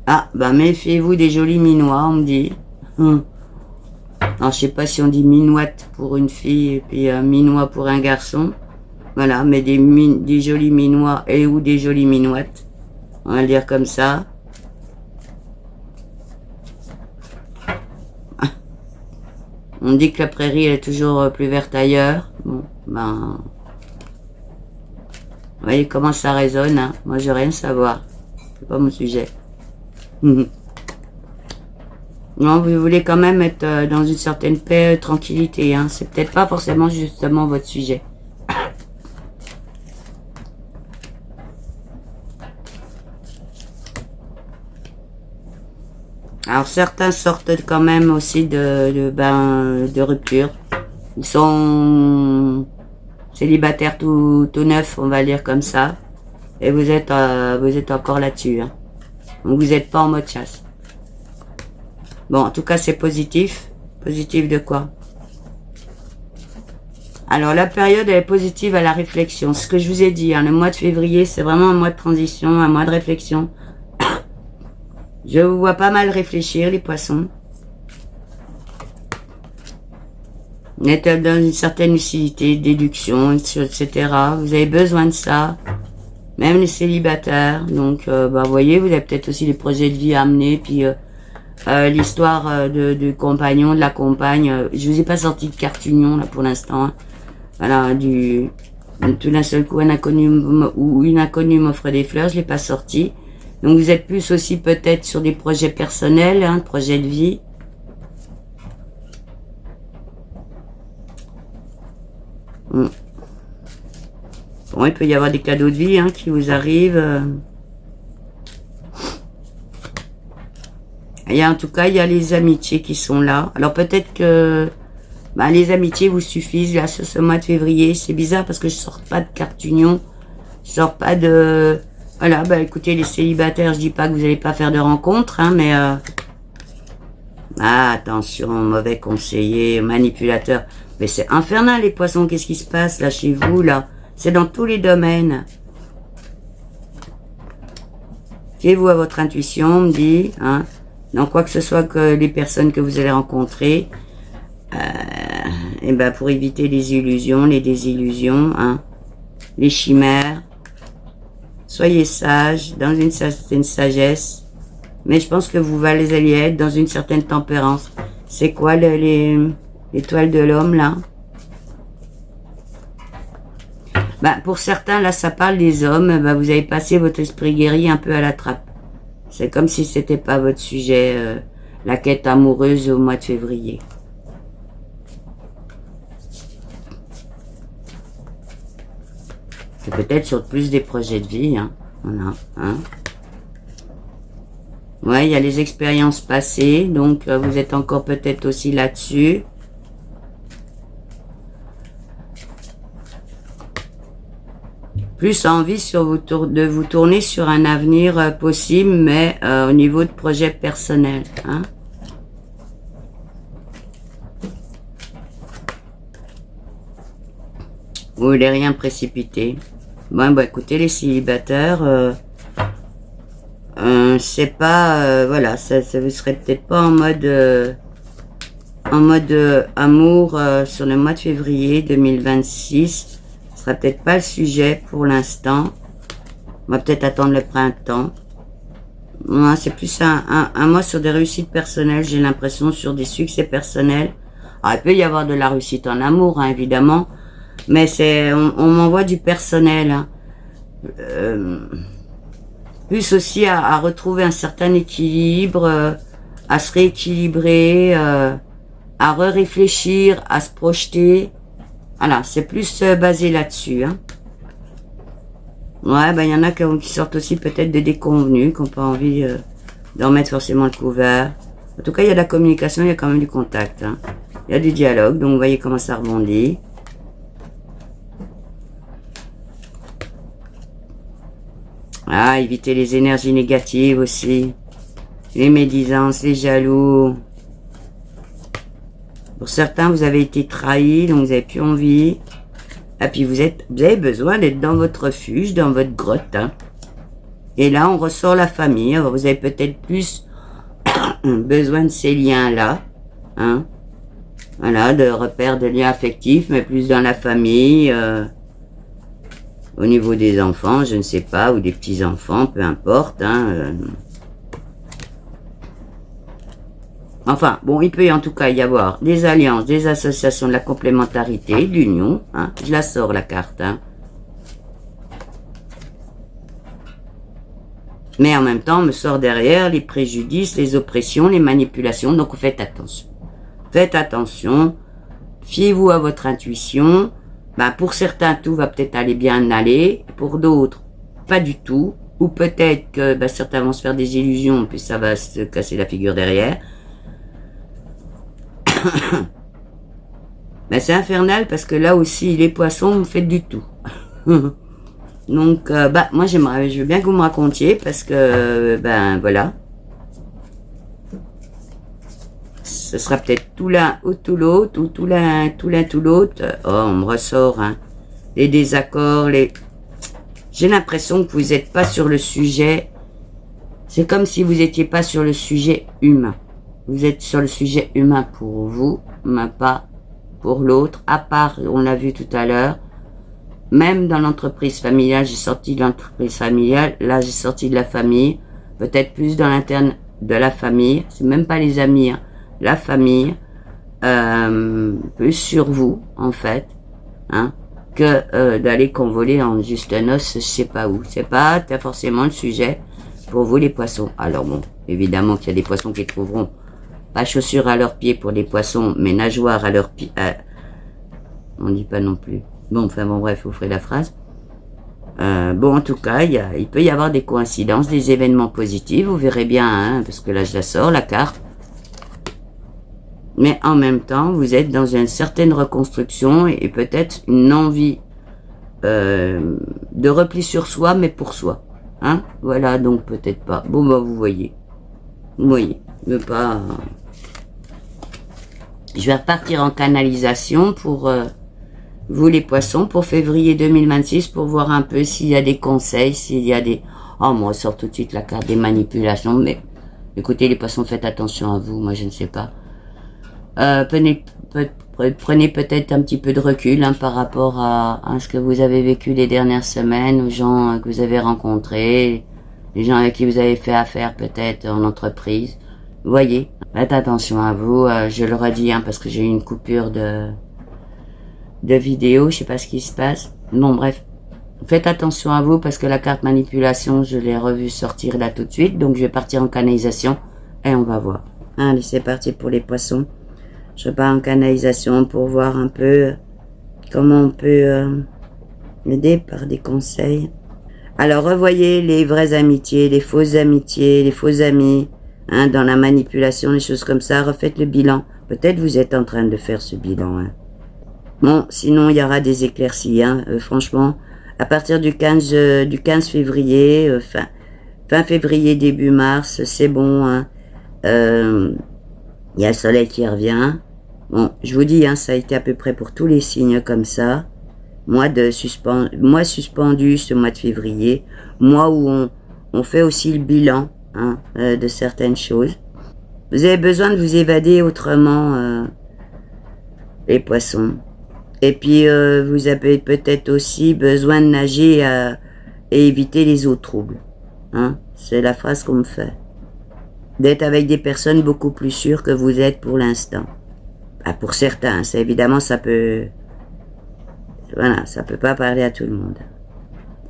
S1: Ah, bah méfiez-vous des jolis minois, on me dit. Alors je sais pas si on dit minouette pour une fille et puis minois pour un garçon. Voilà, mais des jolis minois et ou des jolies minouettes. On va le dire comme ça. On dit que la prairie elle est toujours plus verte ailleurs. Bon, ben... Vous voyez comment ça résonne, hein. Moi, je veux rien savoir. C'est pas mon sujet. Non, vous voulez quand même être dans une certaine paix, tranquillité, hein. C'est peut-être pas forcément justement votre sujet. Alors certains sortent quand même aussi de rupture. Ils sont célibataires tout neufs, on va dire comme ça. Et vous êtes encore là-dessus. Hein. Donc vous n'êtes pas en mode chasse. Bon, en tout cas c'est positif. Positif de quoi? Alors la période elle est positive à la réflexion. Ce que je vous ai dit, hein, le mois de février c'est vraiment un mois de transition, un mois de réflexion. Je vous vois pas mal réfléchir, les poissons. Vous êtes dans une certaine lucidité, déduction, etc. Vous avez besoin de ça. Même les célibataires. Donc, vous voyez, vous avez peut-être aussi des projets de vie à amener. Puis, l'histoire du compagnon, de la compagne. Je vous ai pas sorti de carte union, là, pour l'instant. Hein. Voilà, tout d'un seul coup, un inconnu ou une inconnue m'offre des fleurs. Je l'ai pas sorti. Donc vous êtes plus aussi peut-être sur des projets personnels, hein, projets de vie. Bon, il peut y avoir des cadeaux de vie hein, qui vous arrivent. Et en tout cas, il y a les amitiés qui sont là. Alors peut-être que les amitiés vous suffisent là sur ce mois de février. C'est bizarre parce que je sors pas de carte union. Je sors pas de... Voilà, bah écoutez, les célibataires, je dis pas que vous n'allez pas faire de rencontres, hein, mais ah, attention, mauvais conseiller, manipulateur. Mais c'est infernal les poissons, qu'est-ce qui se passe là chez vous là? C'est dans tous les domaines. Fiez-vous à votre intuition, on me dit, hein, dans quoi que ce soit que les personnes que vous allez rencontrer, et ben pour éviter les illusions, les désillusions, hein, les chimères. Soyez sages, dans une certaine sagesse. Mais je pense que vous allez être dans une certaine tempérance. C'est quoi l'étoile de l'homme, là? Ben, pour certains, là, ça parle des hommes. Ben, vous avez passé votre esprit guéri un peu à la trappe. C'est comme si c'était pas votre sujet, la quête amoureuse au mois de février. C'est peut-être sur plus des projets de vie, hein. Voilà, hein. Ouais, il y a les expériences passées, donc vous êtes encore peut-être aussi là-dessus. Plus envie de vous tourner sur un avenir possible, mais au niveau de projets personnels, hein. Vous voulez rien précipiter. Bon, bah écoutez, les célibataires, c'est pas, voilà, ça vous serait peut-être pas en mode amour sur le mois de février 2026. Ce sera peut-être pas le sujet pour l'instant. On va peut-être attendre le printemps. Moi, c'est plus un mois sur des réussites personnelles, j'ai l'impression, sur des succès personnels. Alors, il peut y avoir de la réussite en amour, hein, évidemment, mais on m'envoie du personnel, hein. Plus aussi à retrouver un certain équilibre, à se rééquilibrer, à réfléchir, à se projeter. Voilà, c'est plus basé là-dessus, hein. Ouais, ben il y en a qui sortent aussi peut-être des déconvenus, qui n'ont pas envie d'en mettre forcément le couvert. En tout cas, il y a de la communication, il y a quand même du contact, hein. Il y a du dialogue, donc vous voyez comment ça rebondit. Ah, évitez les énergies négatives aussi. Les médisances, les jaloux. Pour certains, vous avez été trahis, donc vous n'avez plus envie. Et puis vous avez besoin d'être dans votre refuge, dans votre grotte, hein. Et là, on ressort la famille. Alors, vous avez peut-être plus besoin de ces liens-là, hein. Voilà, de repères, de liens affectifs, mais plus dans la famille, au niveau des enfants, je ne sais pas, ou des petits-enfants, peu importe, hein. Enfin, bon, il peut en tout cas y avoir des alliances, des associations, de la complémentarité, de l'union, hein. Je la sors, la carte, hein. Mais en même temps, on me sort derrière les préjudices, les oppressions, les manipulations, donc faites attention. Faites attention, fiez-vous à votre intuition. Ben, pour certains, tout va peut-être aller bien aller, pour d'autres, pas du tout. Ou peut-être que ben, certains vont se faire des illusions, puis ça va se casser la figure derrière. Ben, c'est infernal parce que là aussi, les poissons, vous faites du tout. Donc, bah, moi, je veux bien que vous me racontiez parce que, ben, voilà. Ce sera peut-être tout l'un ou tout l'autre, ou tout l'un, tout l'autre. Oh, on me ressort, hein. Les désaccords, J'ai l'impression que vous n'êtes pas sur le sujet. C'est comme si vous n'étiez pas sur le sujet humain. Vous êtes sur le sujet humain pour vous, mais pas pour l'autre. À part, on l'a vu tout à l'heure, même dans l'entreprise familiale, j'ai sorti de l'entreprise familiale, là j'ai sorti de la famille, peut-être plus dans l'interne de la famille, c'est même pas les amis, hein, la famille, plus sur vous en fait, hein, que d'aller convoler en juste noce, je sais pas où. C'est pas forcément le sujet pour vous les poissons. Alors bon, évidemment qu'il y a des poissons qui trouveront pas chaussures à leurs pieds pour les poissons, mais nageoires à leurs pieds. On dit pas non plus. Bon, enfin bon, bref, vous ferez la phrase. Bon, en tout cas, il peut y avoir des coïncidences, des événements positifs, vous verrez bien, hein, parce que là, je la sors, la carte. Mais en même temps, vous êtes dans une certaine reconstruction et peut-être une envie de repli sur soi, mais pour soi. Hein? Voilà, donc peut-être pas. Bon, bah, vous voyez. Vous voyez. Mais pas... Je vais repartir en canalisation pour vous les poissons, pour février 2026, pour voir un peu s'il y a des conseils, s'il y a des... Oh, moi, sort tout de suite la carte des manipulations, mais écoutez, les poissons, faites attention à vous, moi, je ne sais pas. Prenez peut-être un petit peu de recul hein, par rapport à ce que vous avez vécu les dernières semaines, aux gens que vous avez rencontrés, les gens avec qui vous avez fait affaire peut-être en entreprise. Vous voyez, faites attention à vous, je le redis hein, parce que j'ai eu une coupure de vidéo, je sais pas ce qui se passe. Bon bref, faites attention à vous parce que la carte manipulation, je l'ai revue sortir là tout de suite, donc je vais partir en canalisation et on va voir. Allez, c'est parti pour les poissons. Je pars en canalisation pour voir un peu comment on peut aider par des conseils. Alors, revoyez les vraies amitiés, les fausses amitiés, les faux amis, hein, dans la manipulation, les choses comme ça. Refaites le bilan. Peut-être vous êtes en train de faire ce bilan. Hein. Bon, sinon, il y aura des éclaircies. Hein. Franchement, à partir du 15 février, fin février, début mars, c'est bon. Hein. Il y a le soleil qui revient. Bon, je vous dis, hein, ça a été à peu près pour tous les signes comme ça. Mois suspendu ce mois de février. Mois où on fait aussi le bilan hein, de certaines choses. Vous avez besoin de vous évader autrement, les poissons. Et puis, vous avez peut-être aussi besoin de nager et éviter les eaux troubles. Hein. C'est la phrase qu'on me fait. D'être avec des personnes beaucoup plus sûres que vous êtes pour l'instant. Bah, pour certains, ça évidemment ça peut... Voilà, ça peut pas parler à tout le monde.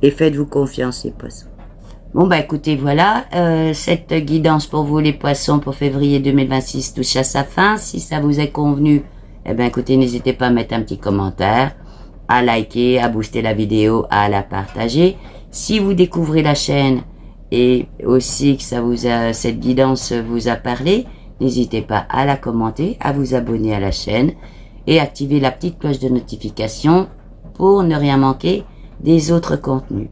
S1: Et faites-vous confiance les poissons. Bon bah écoutez, voilà, cette guidance pour vous les poissons pour février 2026 touche à sa fin. Si ça vous est convenu, eh ben écoutez, n'hésitez pas à mettre un petit commentaire, à liker, à booster la vidéo, à la partager. Si vous découvrez la chaîne et aussi que cette guidance vous a parlé, n'hésitez pas à la commenter, à vous abonner à la chaîne et activer la petite cloche de notification pour ne rien manquer des autres contenus.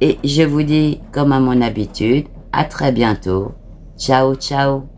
S1: Et je vous dis, comme à mon habitude, à très bientôt. Ciao, ciao.